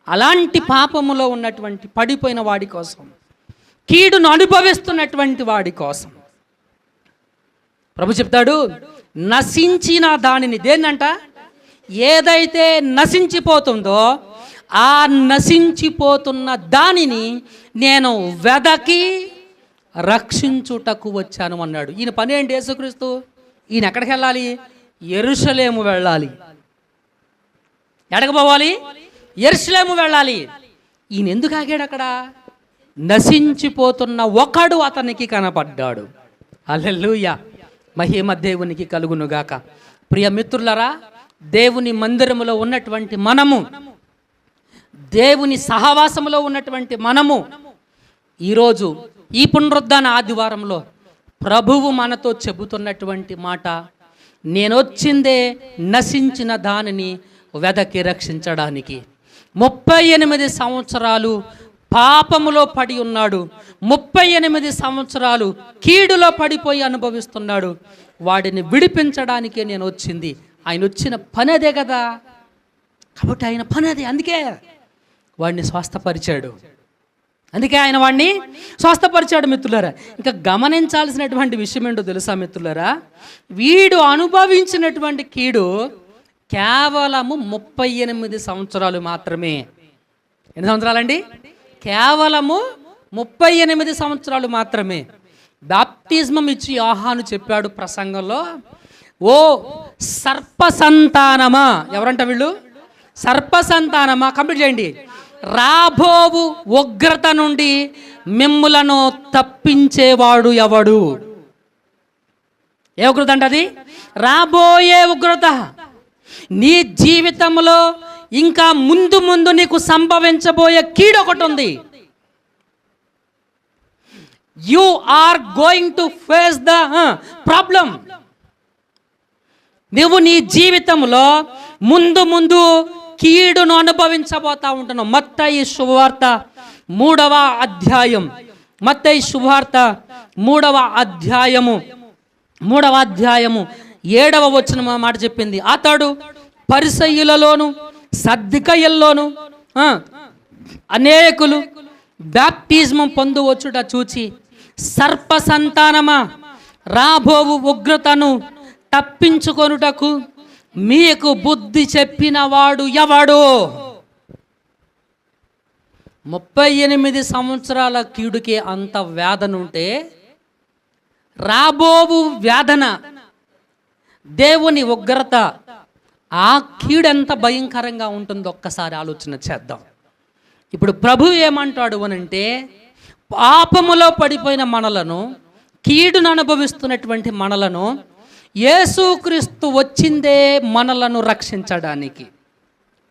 అలాంటి పాపములో ఉన్నటువంటి పడిపోయిన వాడి కోసం, కీడును అనుభవిస్తున్నటువంటి వాడి కోసం. ప్రభు చెప్తాడు, నశించిన దానిని, దేన్నంట? ఏదైతే నశించిపోతుందో ఆ నశించిపోతున్న దానిని నేను వెదకి రక్షించుటకు వచ్చాను అన్నాడు. ఈయన పని ఏంటి? యేసుక్రీస్తు ఈయన ఎక్కడికి వెళ్ళాలి? యెరూషలేము వెళ్ళాలి. ఎక్కడికి పోవాలి? యెరూషలేము వెళ్ళాలి. ఈయన ఎందుకు ఆగాడు అక్కడ? నశించిపోతున్న ఒకడు అతనికి కనపడ్డాడు. హల్లెలూయా, మహిమ దేవునికి కలుగునుగాక. ప్రియ మిత్రులరా, దేవుని మందిరములో ఉన్నటువంటి మనము, దేవుని సహవాసములో ఉన్నటువంటి మనము, ఈరోజు ఈ పునరుద్ధాన ఆదివారంలో ప్రభువు మనతో చెబుతున్నటువంటి మాట, నేనొచ్చిందే నశించిన దానిని వెదకి రక్షించడానికి. 38 సంవత్సరాలు పాపములో పడి ఉన్నాడు, 38 సంవత్సరాలు కీడులో పడిపోయి అనుభవిస్తున్నాడు. వాడిని విడిపించడానికే నేను వచ్చింది. ఆయన వచ్చిన పని అదే కదా, కాబట్టి ఆయన పని అదే. అందుకే వాడిని స్వస్థపరిచాడు, అందుకే ఆయన వాడిని స్వస్థపరిచాడు. మిత్రులారా, ఇంకా గమనించాల్సినటువంటి విషయం ఏంటో తెలుసా మిత్రులారా? వీడు అనుభవించినటువంటి కీడు కేవలము 38 సంవత్సరాలు మాత్రమే. ఎన్ని సంవత్సరాలండి? కేవలము 38 సంవత్సరాలు మాత్రమే. బాప్తిజమం ఇచ్చి యోహాను చెప్పాడు ప్రసంగంలో, ఓ సర్పసంతానమా, ఎవరంట వీళ్ళు? సర్పసంతానమా, కంప్లీట్ చేయండి. రాబోవు ఉగ్రత నుండి మిమ్ములను తప్పించేవాడు ఎవడు? ఏ ఉగ్రత అంటే అది? రాబోయే ఉగ్రత. నీ జీవితంలో ఇంకా ముందు ముందు నీకు సంభవించబోయే కీడు ఒకటి ఉంది. You are going to face the problem. నువ్వు నీ జీవితంలో ముందు ముందు కీడును అనుభవించబోతా ఉంటున్నావు. మత్తయి శుభవార్త 3వ అధ్యాయం, మత్తయి శుభవార్త 3వ అధ్యాయము 7వ వచనం మాట చెప్పింది, అతడు పరిసయ్యులలోను సద్దుకయ్యుల్లోను అనేకులు బాప్తిజమం పొందువచ్చుట చూచి, సర్ప సంతానమా, రాబోవు ఉగ్రతను తప్పించుకొనుటకు మీకు బుద్ధి చెప్పిన వాడు ఎవడు? 38 సంవత్సరాల కీడుకే అంత వేదన ఉంటే, రాబోవు వేదన, దేవుని ఉగ్రత, ఆ కీడు ఎంత భయంకరంగా ఉంటుందో ఒక్కసారి ఆలోచన చేద్దాం. ఇప్పుడు ప్రభు ఏమంటాడు అనంటే, పాపములో పడిపోయిన మనలను, కీడును అనుభవిస్తున్నటువంటి మనలను యేసుక్రీస్తు వచ్చిందే మనలను రక్షించడానికి.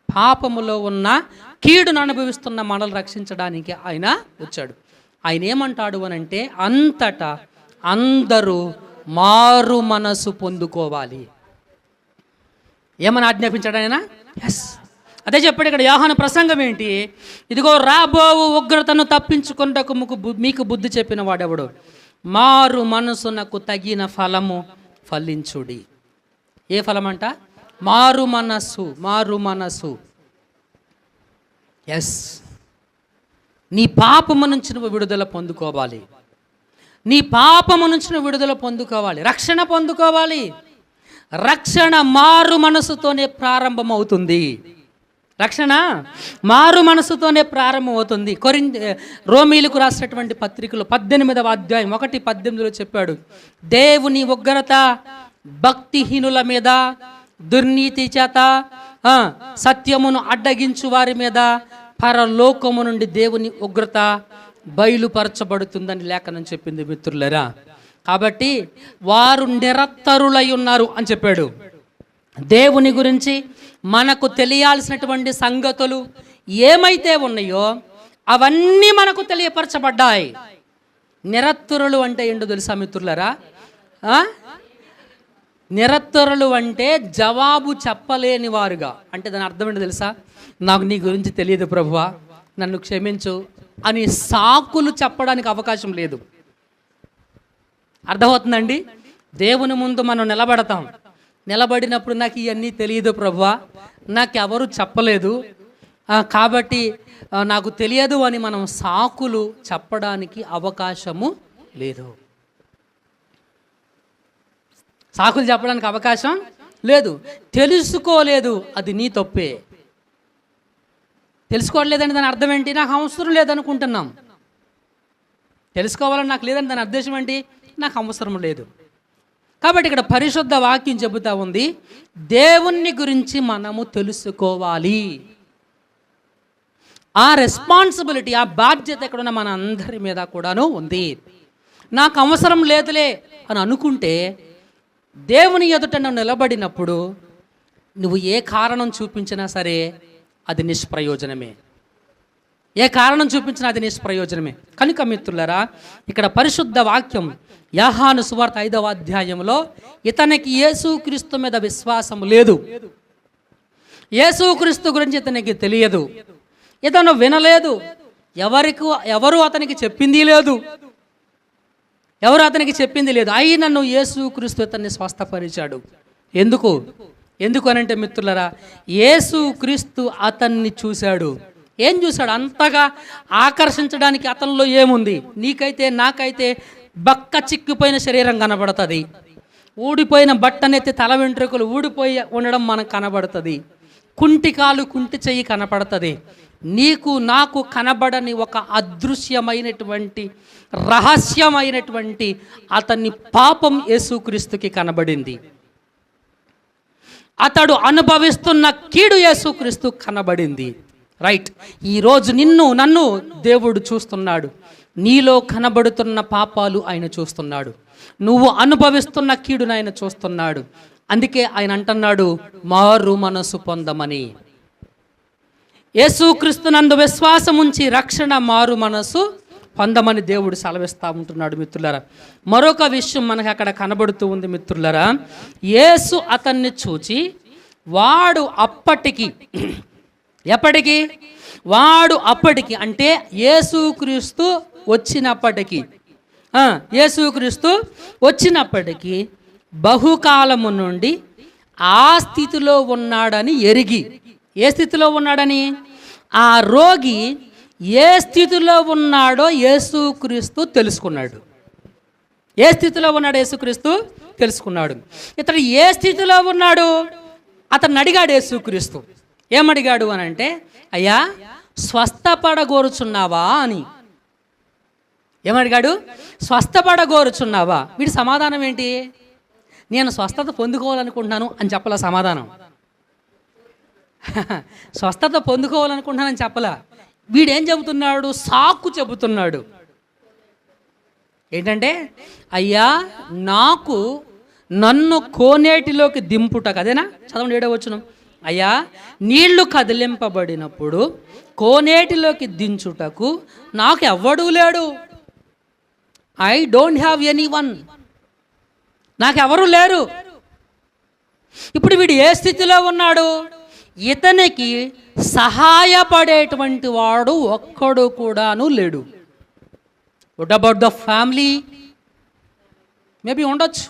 పాపములో ఉన్న కీడును అనుభవిస్తున్న మనల్ని రక్షించడానికి ఆయన వచ్చాడు. ఆయన ఏమంటాడు అనంటే, అంతటా అందరూ మారు మనసు పొందుకోవాలి. ఏమని ఆజ్ఞాపించాడు ఆయన? ఎస్, అదే చెప్పాడు ఇక్కడ. యోహాను ప్రసంగం ఏంటి? ఇదిగో రాబోవు ఉగ్రతను తప్పించుకొనుటకు మీకు బుద్ధి చెప్పిన వాడెవడు? మారు మనసునకు తగిన ఫలము ఫలించుడి. ఏ ఫలం అంట? మారు మనస్సు. మారు మనసు. ఎస్, నీ పాపము నుంచి నువ్వు విడుదల పొందుకోవాలి. నీ పాపము నుంచి నువ్వు విడుదల పొందుకోవాలి, రక్షణ పొందుకోవాలి. రక్షణ మారు మనసుతోనే ప్రారంభమవుతుంది. రక్షణ మారు మనసుతోనే ప్రారంభమవుతుంది. రోమీలకు రాసినటువంటి పత్రికలో 18వ అధ్యాయం 1:18 చెప్పాడు, దేవుని ఉగ్రత భక్తిహీనుల మీద, దుర్నీతి చేత సత్యమును అడ్డగించు వారి మీద పరలోకము నుండి దేవుని ఉగ్రత బయలుపరచబడుతుందని లేఖనం చెప్పింది మిత్రులరా. కాబట్టి వారు నిరత్తరులై ఉన్నారు అని చెప్పాడు. దేవుని గురించి మనకు తెలియాల్సినటువంటి సంగతులు ఏమైతే ఉన్నాయో అవన్నీ మనకు తెలియపరచబడ్డాయి. నిరత్తరులు అంటే ఏంటో తెలుసా మిత్రులరా? నిరత్తరులు అంటే జవాబు చెప్పలేని వారుగా. అంటే దాని అర్థం ఏంటో తెలుసా? నాకు నీ గురించి తెలియదు ప్రభువా, నన్ను క్షమించు అని సాకులు చెప్పడానికి అవకాశం లేదు. అర్థమవుతుందండి? దేవుని ముందు మనం నిలబడతాం. నిలబడినప్పుడు నాకు ఇవన్నీ తెలియదు ప్రభువా, నాకెవరు చెప్పలేదు, కాబట్టి నాకు తెలియదు అని మనం సాకులు చెప్పడానికి అవకాశము లేదు. సాకులు చెప్పడానికి అవకాశం లేదు. తెలుసుకోలేదు, అది నీ తప్పే. తెలుసుకోవట్లేదండి దాని అర్థం ఏంటి? నాకు అవసరం లేదనుకుంటున్నాం. తెలుసుకోవాలని నాకు లేదని దాని ఉద్దేశం ఏంటి? నాకు అవసరం లేదు. కాబట్టి ఇక్కడ పరిశుద్ధ వాక్యం చెబుతా ఉంది, దేవుణ్ణి గురించి మనము తెలుసుకోవాలి. ఆ రెస్పాన్సిబిలిటీ, ఆ బాధ్యత ఎక్కడున్న మన అందరి మీద కూడాను ఉంది. నాకు అవసరం లేదులే అని అనుకుంటే దేవుని ఎదుట నువ్వు నిలబడినప్పుడు నువ్వు ఏ కారణం చూపించినా సరే అది నిష్ప్రయోజనమే. ఏ కారణం చూపించినా అది నిష్ప్రయోజనమే. కనుక మిత్రులారా, ఇక్కడ పరిశుద్ధ వాక్యం యోహాను సువార్త 5వ అధ్యాయంలో ఇతనికి యేసుక్రీస్తు మీద విశ్వాసం లేదు, యేసుక్రీస్తు గురించి ఇతనికి తెలియదు, ఇతను వినలేదు, ఎవరు అతనికి చెప్పింది లేదు, అతనికి చెప్పింది లేదు. అయినను యేసుక్రీస్తు ఇతన్ని స్వస్థపరిచాడు. ఎందుకు అనంటే మిత్రులరా, యేసుక్రీస్తు అతన్ని చూశాడు. ఏం చూశాడు? అంతగా ఆకర్షించడానికి అతనిలో ఏముంది? నీకైతే నాకైతే బక్క చిక్కిపోయిన శరీరం కనబడుతుంది, ఊడిపోయిన బట్టనెత్తి తల వెంట్రుకలు ఊడిపోయి ఉండడం మనకు కనబడుతుంది, కుంటి కాలు కుంటి చెయ్యి కనపడుతుంది. నీకు నాకు కనబడని ఒక అదృశ్యమైనటువంటి రహస్యమైనటువంటి అతన్ని పాపం యేసుక్రీస్తుకి కనబడింది. అతడు అనుభవిస్తున్న కీడు యేసుక్రీస్తు కనబడింది. రైట్. ఈరోజు నన్ను దేవుడు చూస్తున్నాడు. నీలో కనబడుతున్న పాపాలు ఆయన చూస్తున్నాడు, నువ్వు అనుభవిస్తున్న కీడును ఆయన చూస్తున్నాడు. అందుకే ఆయన అంటున్నాడు, మారు మనసు పొందమని. యేసుక్రీస్తునందు విశ్వాసం ఉంచి రక్షణ, మారు మనసు పొందమని దేవుడు సెలవిస్తూ ఉంటున్నాడు మిత్రులారా. మరొక విషయం మనకు అక్కడ కనబడుతూ ఉంది మిత్రులారా. యేసు అతన్ని చూచి వాడు అప్పటికి అంటే యేసుక్రీస్తు వచ్చినప్పటికీ బహుకాలము నుండి ఆ స్థితిలో ఉన్నాడని ఎరిగి. ఏ స్థితిలో ఉన్నాడని? ఆ రోగి ఏ స్థితిలో ఉన్నాడో యేసుక్రీస్తు తెలుసుకున్నాడు. ఏ స్థితిలో ఉన్నాడు యేసుక్రీస్తు తెలుసుకున్నాడు. ఇతడు ఏ స్థితిలో ఉన్నాడు అతన్ని అడిగాడు యేసుక్రీస్తు. ఏమడిగాడు అని అంటే, అయ్యా స్వస్థపడగోరుచున్నావా అని. ఏమడిగాడు? స్వస్థపడగోరుచున్నావా. వీడి సమాధానం ఏంటి? నేను స్వస్థత పొందుకోవాలనుకుంటున్నాను అని చెప్పలా సమాధానం. స్వస్థత పొందుకోవాలనుకుంటున్నానని చెప్పలా. వీడేం చెబుతున్నాడు? సాకు చెబుతున్నాడు. ఏంటంటే, అయ్యా నన్ను కోనేటిలోకి దింపుటకు, అదేనా చదవండి 7వ వచనం. అయ్యా నీళ్లు కదిలింపబడినప్పుడు కోనేటిలోకి దించుటకు నాకు ఎవ్వడూ లేడు. I don't have anyone. నాకెవరూ లేరు. ఇప్పుడు వీడు ఏ స్థితిలో ఉన్నాడు? ఇతనికి సహాయపడేటువంటి వాడు ఒక్కడు కూడాను లేడు. What about the family? Maybe ఉండొచ్చు,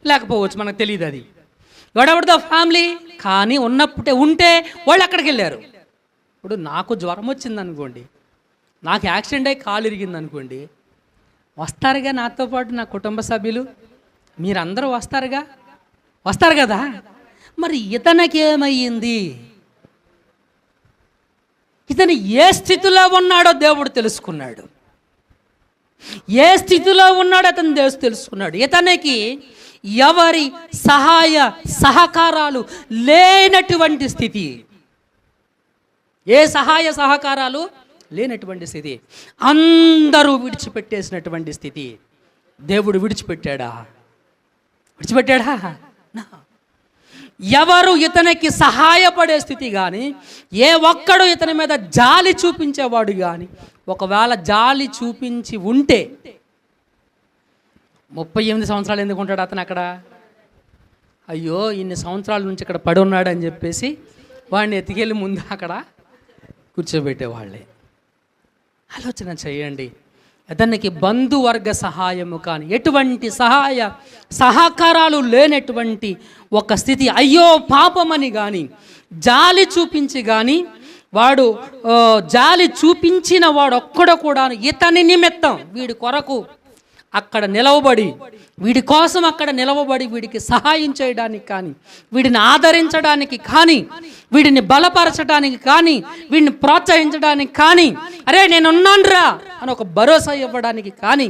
లేకపోవచ్చు, మనకు తెలియదు అది. What about the family? కానీ ఉంటే వాళ్ళు అక్కడికి వెళ్ళారు. ఇప్పుడు నాకు జ్వరం వచ్చింది అనుకోండి, నాకు యాక్సిడెంట్ అయ్యి కాలు ఇరిగింది అనుకోండి, వస్తారుగా నాతో పాటు నా కుటుంబ సభ్యులు, మీరందరూ వస్తారు కదా. మరి ఇతనికేమయ్యింది? ఇతను ఏ స్థితిలో ఉన్నాడో దేవుడు తెలుసుకున్నాడు. ఏ స్థితిలో ఉన్నాడో అతను తెలుసుకున్నాడు. ఇతనికి ఎవరి సహాయ సహకారాలు లేనటువంటి స్థితి. ఏ సహాయ సహకారాలు లేనటువంటి స్థితి, అందరూ విడిచిపెట్టేసినటువంటి స్థితి. దేవుడు విడిచిపెట్టాడా? నా. ఎవరు ఇతనికి సహాయపడే స్థితి కానీ, ఏ ఒక్కడు ఇతని మీద జాలి చూపించేవాడు కానీ, ఒకవేళ జాలి చూపించి ఉంటే 38 సంవత్సరాలు ఎందుకు ఉంటాడు అతను అక్కడ? అయ్యో ఇన్ని సంవత్సరాల నుంచి ఇక్కడ పడి ఉన్నాడు అని చెప్పేసి వాడిని ఎత్తికెళ్ళి ముందు అక్కడ కూర్చోబెట్టేవాళ్ళే. ఆలోచన చేయండి. అతనికి బంధువర్గ సహాయము కానీ, ఎటువంటి సహకారాలు లేనటువంటి ఒక స్థితి. అయ్యో పాపమని కానీ, జాలి చూపించి కానీ, వాడు జాలి చూపించిన వాడు ఒక్కడు కూడా ఇతని నిమిత్తం వీడి కొరకు అక్కడ నిలవబడి, వీడి కోసం అక్కడ నిలవబడి, వీడికి సహాయం చేయడానికి కానీ, వీడిని ఆదరించడానికి కానీ, వీడిని బలపరచడానికి కానీ, వీడిని ప్రోత్సహించడానికి కానీ, అరే నేనున్నానురా అని ఒక భరోసా ఇవ్వడానికి కానీ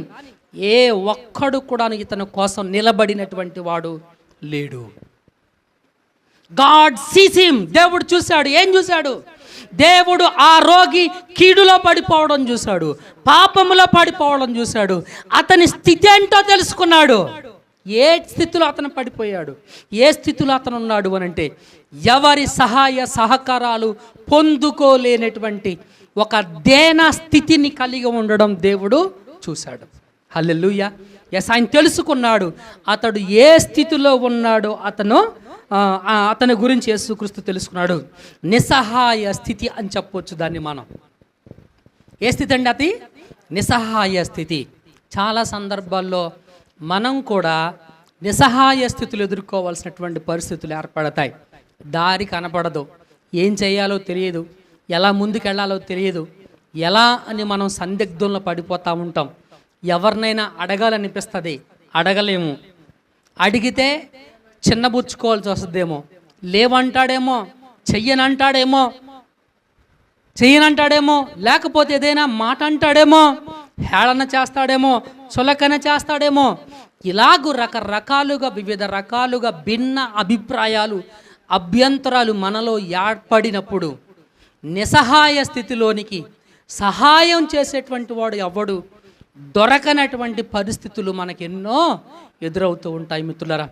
ఏ ఒక్కడు కూడా ఇతని కోసం నిలబడినటువంటి వాడు లేడు. God sees him. దేవుడు చూశాడు. ఏం చూశాడు? దేవుడు ఆ రోగి కీడులో పడిపోవడం చూశాడు, పాపములో పడిపోవడం చూశాడు. అతని స్థితి ఏంటో తెలుసుకున్నాడు. ఏ స్థితిలో అతను పడిపోయాడు, ఏ స్థితిలో అతను ఉన్నాడు అని అంటే, ఎవరి సహాయ సహకారాలు పొందుకోలేనటువంటి ఒక దేన స్థితిని కలిగి ఉండడం దేవుడు చూశాడు. హల్లెలూయా. ఎస్, ఆయన తెలుసుకున్నాడు. అతడు ఏ స్థితిలో ఉన్నాడో అతని గురించి యేసుక్రీస్తు తెలుసుకున్నాడు. నిస్సహాయ స్థితి అని చెప్పొచ్చు దాన్ని మనం. ఏ స్థితి అండి అది? నిస్సహాయ స్థితి. చాలా సందర్భాల్లో మనం కూడా నిస్సహాయ స్థితులు ఎదుర్కోవాల్సినటువంటి పరిస్థితులు ఏర్పడతాయి. దారి కనపడదు, ఏం చేయాలో తెలియదు, ఎలా ముందుకెళ్లాలో తెలియదు, ఎలా అని మనం సందిగ్ధంలో పడిపోతూ ఉంటాం. ఎవరినైనా అడగాలనిపిస్తుంది, అడగలేము. అడిగితే చిన్నబుచ్చుకోవాల్సి వస్తుందేమో, లేవంటాడేమో, చెయ్యనంటాడేమో, లేకపోతే ఏదైనా మాట అంటాడేమో, హేళన చేస్తాడేమో, చులకన చేస్తాడేమో. ఇలాగూ రకరకాలుగా వివిధ రకాలుగా భిన్న అభిప్రాయాలు, అభ్యంతరాలు మనలో ఏర్పడినప్పుడు నిస్సహాయ స్థితిలోనికి సహాయం చేసేటువంటి వాడు ఎవడు దొరకనటువంటి పరిస్థితులు మనకెన్నో ఎదురవుతూ ఉంటాయి మిత్రులారా.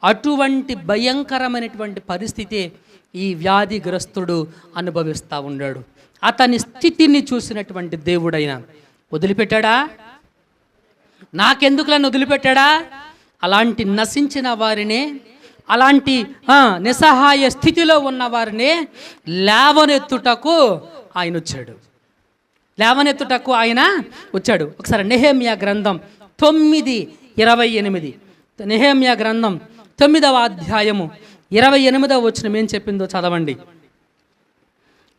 అటువంటి భయంకరమైనటువంటి పరిస్థితి ఈ వ్యాధిగ్రస్తుడు అనుభవిస్తూ ఉన్నాడు. అతని స్థితిని చూసినటువంటి దేవుడైనా వదిలిపెట్టాడా? నాకెందుకులను వదిలిపెట్టాడా? అలాంటి నశించిన వారినే, అలాంటి నిస్సహాయ స్థితిలో ఉన్న వారిని లేవనెత్తుటకు ఆయన వచ్చాడు. ఒకసారి నెహెమ్యా గ్రంథం 9:28, నెహెమ్యా గ్రంథం 9వ అధ్యాయము 28వ వచనం ఏం చెప్పిందో చదవండి.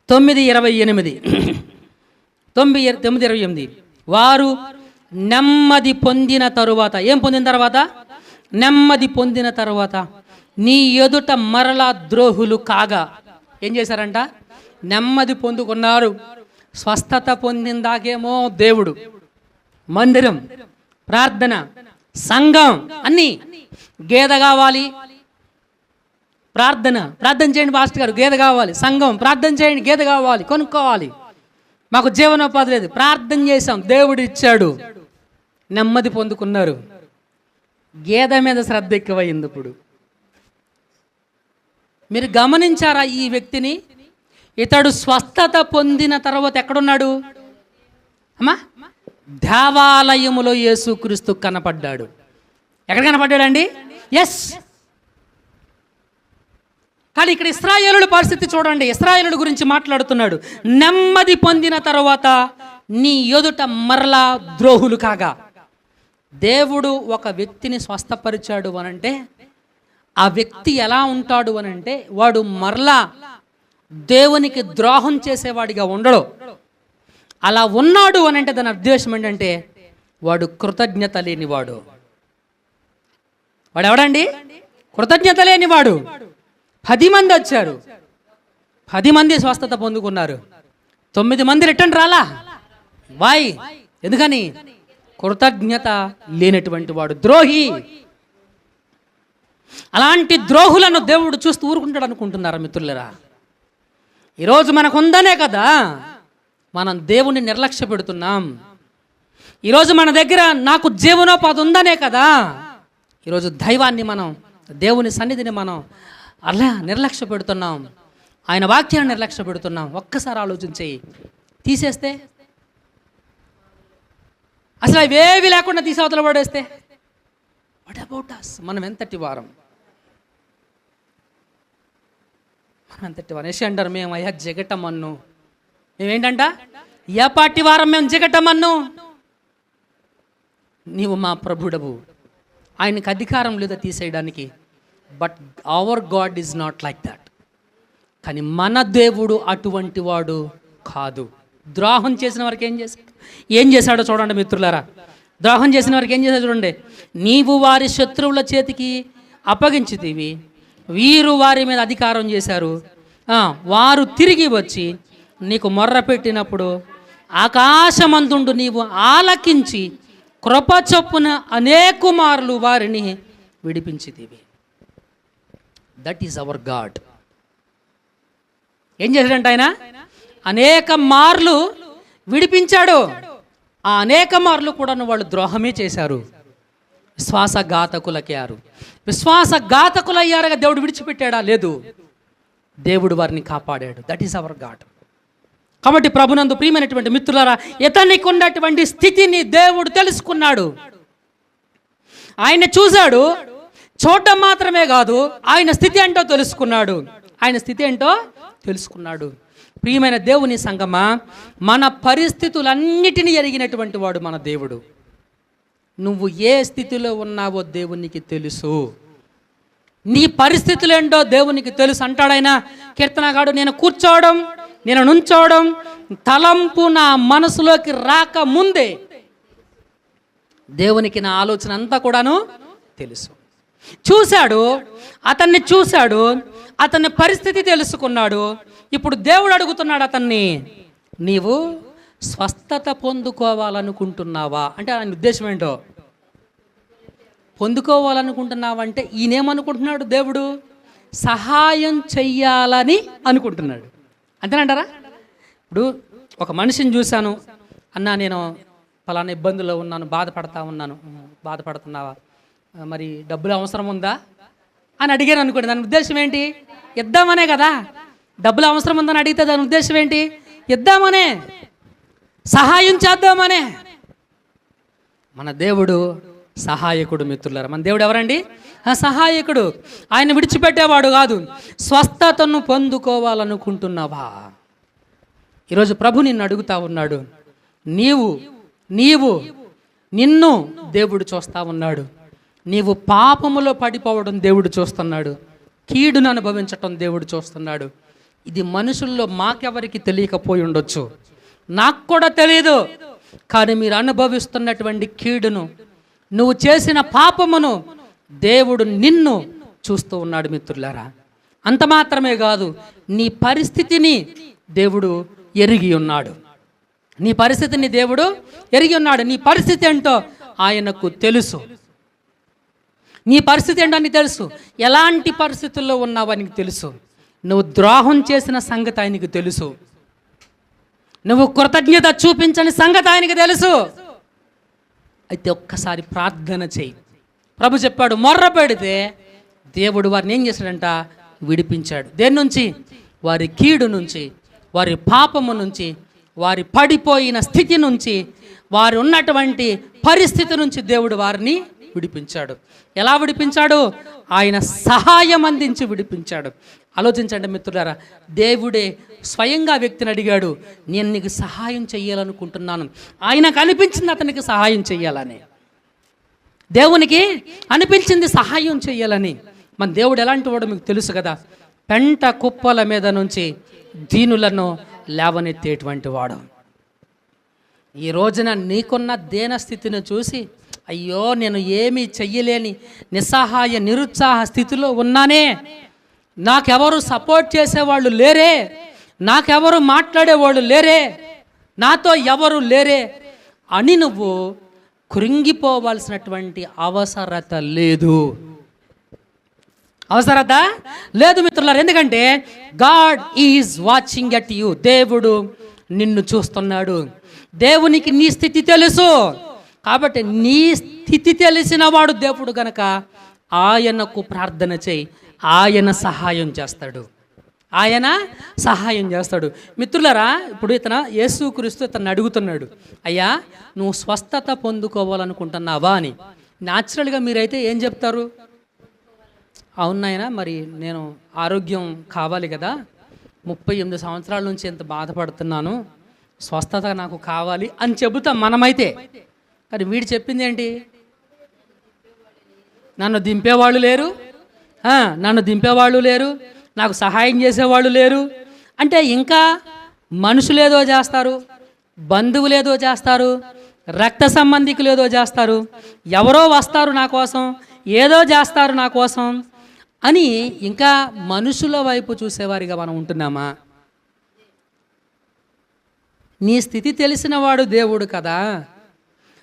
9:28 వారు నెమ్మది పొందిన తరువాత, ఏం పొందిన తర్వాత? నెమ్మది పొందిన తరువాత నీ ఎదుట మరలా ద్రోహులు కాగా. ఏం చేశారంట? నెమ్మది పొందుకున్నారు. స్వస్థత పొందిందాకేమో దేవుడు, మందిరం, ప్రార్థన, సంఘం అన్నీ. గేద కావాలి, ప్రార్థన చేయండి పాస్టర్ గారు, గేదె కావాలి. సంఘం, ప్రార్థన చేయండి, గేదె కావాలి, కొనుక్కోవాలి. మాకు జీవనోపాధి లేదు, ప్రార్థన చేశాం, దేవుడు ఇచ్చాడు, నెమ్మది పొందుకున్నారు. గేదె మీద శ్రద్ధ ఎక్కువైంది. ఇప్పుడు మీరు గమనించారా ఈ వ్యక్తిని? ఇతడు స్వస్థత పొందిన తర్వాత ఎక్కడున్నాడు అమ్మా? దేవాలయములో యేసుక్రీస్తు కనపడ్డాడు. ఎక్కడ కనపడ్డాడండి? ఎస్. కానీ ఇక్కడ ఇశ్రాయేలుల పరిస్థితి చూడండి. ఇశ్రాయేలుల గురించి మాట్లాడుతున్నాడు. నెమ్మది పొందిన తర్వాత నీ ఎదుట మరలా ద్రోహులు కాగా. దేవుడు ఒక వ్యక్తిని స్వస్థపరిచాడు అనంటే ఆ వ్యక్తి ఎలా ఉంటాడు అనంటే, వాడు మరలా దేవునికి ద్రోహం చేసేవాడిగా ఉండడు. అలా ఉన్నాడు అనంటే దాని ఉద్దేశం ఏంటంటే వాడు కృతజ్ఞత లేనివాడు. వాడు ఎవడండి? కృతజ్ఞత లేనివాడు. 10 మంది వచ్చారు, 10 మంది స్వస్థత పొందుకున్నారు, 9 మంది రిటర్న్ రాలా. వాయ్? ఎందుకని? కృతజ్ఞత లేనటువంటి వాడు ద్రోహి. అలాంటి ద్రోహులను దేవుడు చూస్తూ ఊరుకుంటాడు అనుకుంటున్నారా మిత్రులరా? ఈరోజు మనకు ఉందనే కదా మనం దేవుణ్ణి నిర్లక్ష్య పెడుతున్నాం. ఈరోజు మన దగ్గర నాకు జీవనోపాధి ఉందనే కదా ఈరోజు దైవాన్ని మనం, దేవుని సన్నిధిని మనం అలా నిర్లక్ష్య పెడుతున్నాం. ఆయన వాక్యాన్ని నిర్లక్ష్య పెడుతున్నాం. ఒక్కసారి ఆలోచించి తీసేస్తే, అసలు అవేవి లేకుండా తీసి అవతల పడేస్తే వాట్ అబౌట్ అస్? మనం ఎంతటి వారం? యెషయా అంటారు, మేము అయ్యా జిగటమన్ను. మేమేంటంట? ఏ పార్టీ వారం? మేము జిగటమన్ను. నీవు మా ప్రభుడవు, ఆయనకు అధికారం లేదా తీసేయడానికి. But our God is not like that. కానీ మన దేవుడు అటువంటి వాడు కాదు. ద్రోహం చేసిన వారికి ఏం చేశాడో చూడండి మిత్రులారా. ద్రోహం చేసిన వారికి ఏం చేశాడో చూడండి. నీవు వారి శత్రువుల చేతికి అప్పగించితివి, వీరు వారి మీద అధికారం చేశారు. వారు తిరిగి వచ్చి నీకు మొర్ర పెట్టినప్పుడు ఆకాశమందుండు నీవు ఆలకించి కృప చొప్పున అనేక మార్లు వారిని విడిపించితివి. That is our God. ఏం చేశాడంట ఆయన? అనేక మార్లు విడిపించాడు. ఆ అనేక మార్లు కూడా వాళ్ళు ద్రోహమే చేశారు, విశ్వాసఘాతకులయ్యారు. విశ్వాసఘాతకులయ్యారుగా దేవుడు విడిచిపెట్టాడా? లేదు, దేవుడు వారిని కాపాడాడు. That is our God. కాబట్టి ప్రభునందు ప్రియమైనటువంటి మిత్రులారా, ఇతనికి ఉన్నటువంటి స్థితిని దేవుడు తెలుసుకున్నాడు. ఆయన చూశాడు. చూడటం మాత్రమే కాదు, ఆయన స్థితి ఏంటో తెలుసుకున్నాడు. ఆయన స్థితి ఏంటో తెలుసుకున్నాడు. ప్రియమైన దేవుని సంగమా, మన పరిస్థితులన్నిటినీ ఎరిగినటువంటి వాడు మన దేవుడు. నువ్వు ఏ స్థితిలో ఉన్నావో దేవునికి తెలుసు. నీ పరిస్థితులు ఏంటో దేవునికి తెలుసు. అంటాడైనా కీర్తనగాడు, నేను కూర్చోవడం, నేను నుంచోవడం, తలంపు నా మనసులోకి రాక ముందే దేవునికి నా ఆలోచన అంతా కూడాను తెలుసు. చూశాడు, అతన్ని చూశాడు, అతని పరిస్థితి తెలుసుకున్నాడు. ఇప్పుడు దేవుడు అడుగుతున్నాడు అతన్ని, నీవు స్వస్థత పొందుకోవాలనుకుంటున్నావా? అంటే ఆయన ఉద్దేశం ఏంటో, పొందుకోవాలనుకుంటున్నావంటే ఈయనేమనుకుంటున్నాడు? దేవుడు సహాయం చెయ్యాలని అనుకుంటున్నాడు. అంతేనంటారా? ఇప్పుడు ఒక మనిషిని చూశాను, అన్నా నేను ఫలానా ఇబ్బందుల్లో ఉన్నాను, బాధపడుతున్నావా, మరి డబ్బులు అవసరం ఉందా అని అడిగాను అనుకోండి. దాని ఉద్దేశం ఏంటి? ఇద్దామనే కదా. డబ్బులు అవసరం ఉందని అడిగితే దాని ఉద్దేశం ఏంటి? ఇద్దామనే, సహాయం చేద్దామనే. మన దేవుడు సహాయకుడు మిత్రులారా. మన దేవుడు ఎవరండి? సహాయకుడు. ఆయన విడిచిపెట్టేవాడు కాదు. స్వస్థతను పొందుకోవాలనుకుంటున్నావా? ఈరోజు ప్రభు నిన్ను అడుగుతా ఉన్నాడు. నిన్ను దేవుడు చూస్తా ఉన్నాడు. నీవు పాపములో పడిపోవడం దేవుడు చూస్తున్నాడు. కీడును అనుభవించటం దేవుడు చూస్తున్నాడు. ఇది మనుషుల్లో మాకెవరికి తెలియకపోయి ఉండొచ్చు, నాకు కూడా తెలియదు. కానీ మీరు అనుభవిస్తున్నటువంటి కీడును, నువ్వు చేసిన పాపమును దేవుడు నిన్ను చూస్తూ ఉన్నాడు మిత్రులారా. అంత మాత్రమే కాదు, నీ పరిస్థితిని దేవుడు ఎరిగి ఉన్నాడు. నీ పరిస్థితిని దేవుడు ఎరిగి ఉన్నాడు. నీ పరిస్థితి ఏంటో ఆయనకు తెలుసు. నీ పరిస్థితి ఏంటో అని తెలుసు. ఎలాంటి పరిస్థితుల్లో ఉన్నావు ఆయనకు తెలుసు. నువ్వు ద్రోహం చేసిన సంగతి ఆయనకు తెలుసు. నువ్వు కృతజ్ఞత చూపించని సంగతి ఆయనకు తెలుసు. అయితే ఒక్కసారి ప్రార్థన చేయి. ప్రభు చెప్పాడు, మొర్ర పెడితే దేవుడు వారిని ఏం చేశాడంట? విడిపించాడు. దేని నుంచి? వారి కీడు నుంచి, వారి పాపము నుంచి, వారి పడిపోయిన స్థితి నుంచి, వారు ఉన్నటువంటి పరిస్థితి నుంచి దేవుడు వారిని విడిపించాడు. ఎలా విడిపించాడు? ఆయన సహాయం అందించి విడిపించాడు. ఆలోచించండి మిత్రులారా, దేవుడే స్వయంగా వ్యక్తిని అడిగాడు, నేను నీకు సహాయం చెయ్యాలనుకుంటున్నాను. ఆయనకు అనిపించింది అతనికి సహాయం చెయ్యాలని. దేవునికి అనిపించింది సహాయం చెయ్యాలని. మన దేవుడు ఎలాంటి వాడు మీకు తెలుసు కదా. పెంట కుప్పల మీద నుంచి దీనులను లేవనెత్తేటువంటి వాడు. ఈ రోజున నీకున్న దీనస్థితిని చూసి, అయ్యో నేను ఏమీ చెయ్యలేని నిస్సహాయ నిరుత్సాహ స్థితిలో ఉన్నానే, నాకెవరు సపోర్ట్ చేసేవాళ్ళు లేరే, నాకెవరు మాట్లాడేవాళ్ళు లేరే, నాతో ఎవరు లేరే అని నువ్వు కృంగిపోవాల్సినటువంటి అవసరత లేదు. అవసరత లేదు మిత్రులారా. ఎందుకంటే God is watching at you. దేవుడు నిన్ను చూస్తున్నాడు. దేవునికి నీ స్థితి తెలుసు కాబట్టి నీ స్థితి తెలిసిన వాడు దేవుడు గనక ఆయనకు ప్రార్థన చేయి, ఆయన సహాయం చేస్తాడు. ఆయన సహాయం చేస్తాడు. మిత్రులారా, ఇప్పుడు యేసుక్రీస్తు ఇతను అడుగుతున్నాడు, అయ్యా నువ్వు స్వస్థత పొందుకోవాలనుకుంటున్నావా అని. న్యాచురల్గా మీరైతే ఏం చెప్తారు? అవునాయనా, మరి నేను ఆరోగ్యం కావాలి కదా, 38 సంవత్సరాల నుంచి ఎంత బాధపడుతున్నాను, స్వస్థత నాకు కావాలి అని చెబుతాం మనమైతే. కానీ వీడు చెప్పింది ఏంటి? నన్ను దింపేవాళ్ళు లేరు, నాకు సహాయం చేసేవాళ్ళు లేరు అంటే ఇంకా మనుషులేదో చేస్తారు, బంధువులేదో చేస్తారు, రక్త సంబంధికులు ఏదో చేస్తారు, ఎవరో వస్తారు నా కోసం, ఏదో చేస్తారు నా కోసం అని ఇంకా మనుషుల వైపు చూసేవారిగా మనం ఉంటున్నామా? నీ స్థితి తెలిసినవాడు దేవుడు కదా,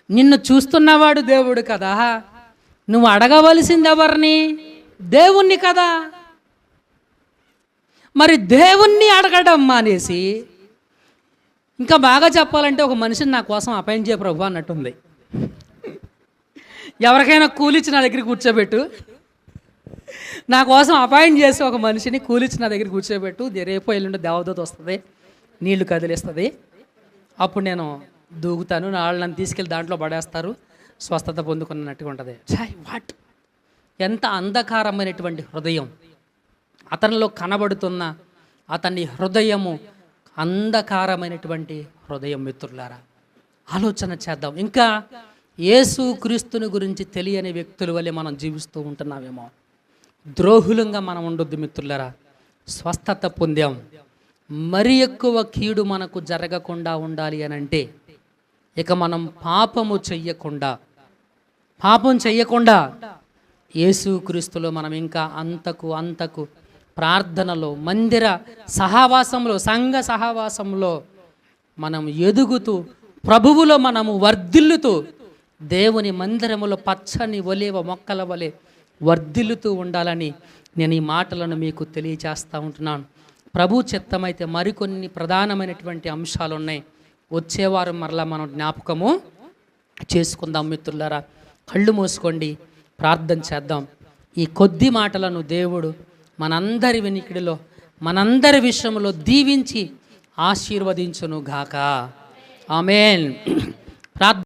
నిన్ను చూస్తున్నవాడు దేవుడు కదా, నువ్వు అడగవలసింది ఎవరిని? దేవుణ్ణి కదా. మరి దేవుణ్ణి అడగడం మానేసి ఇంకా బాగా చెప్పాలంటే ఒక మనిషిని నా కోసం అపాయింట్ చేయ ప్రభు అన్నట్టుంది. ఎవరికైనా కూలిచ్చి నా దగ్గర కూర్చోబెట్టు, నా కోసం అపాయింట్ చేసి ఒక మనిషిని కూలిచ్చి నా దగ్గర కూర్చోబెట్టు, రేపు ఎల్లుండి దేవదూత వస్తుంది, నీళ్లు కదిలిస్తుంది, అప్పుడు నేను దూకుతాను, నన్ను తీసుకెళ్ళి దాంట్లో పడేస్తారు, స్వస్థత పొందుకున్నట్టుగా ఉంటుంది. వాట్ ఎంత అంధకారమైనటువంటి హృదయం అతనిలో కనబడుతున్న, అతని హృదయము అంధకారమైనటువంటి హృదయం. మిత్రులారా, ఆలోచన చేద్దాం. ఇంకా యేసుక్రీస్తుని గురించి తెలియని వ్యక్తుల వల్లే మనం జీవిస్తూ ఉంటున్నామేమో, ద్రోహులంగా మనం ఉండొద్దు మిత్రులారా. స్వస్థత పొందాం, మరి ఎక్కువ కీడు మనకు జరగకుండా ఉండాలి అని అంటే ఇక మనం పాపం చెయ్యకుండా యేసుక్రీస్తులో మనం ఇంకా అంతకు ప్రార్థనలో, మందిర సహవాసంలో, సంఘ సహవాసంలో మనం ఎదుగుతూ, ప్రభువులో మనము వర్ధిల్లుతూ, దేవుని మందిరములో పచ్చని ఒలీవ మొక్కల వలె వర్ధిల్లుతూ ఉండాలని నేను ఈ మాటలను మీకు తెలియచేస్తూ ఉంటున్నాను. ప్రభు చిత్తమైతే మరికొన్ని ప్రధానమైనటువంటి అంశాలు ఉన్నాయి, వచ్చేవారం మరలా మనం జ్ఞాపకము చేసుకుందాం. మిత్రులారా, కళ్ళు మూసుకోండి, ప్రార్థన చేద్దాం. ఈ కొద్ది మాటలను దేవుడు మనందరి వెనికిడిలో, మనందరి విషయంలో దీవించి ఆశీర్వదించును గాక. ఆమేన్. ప్రార్థన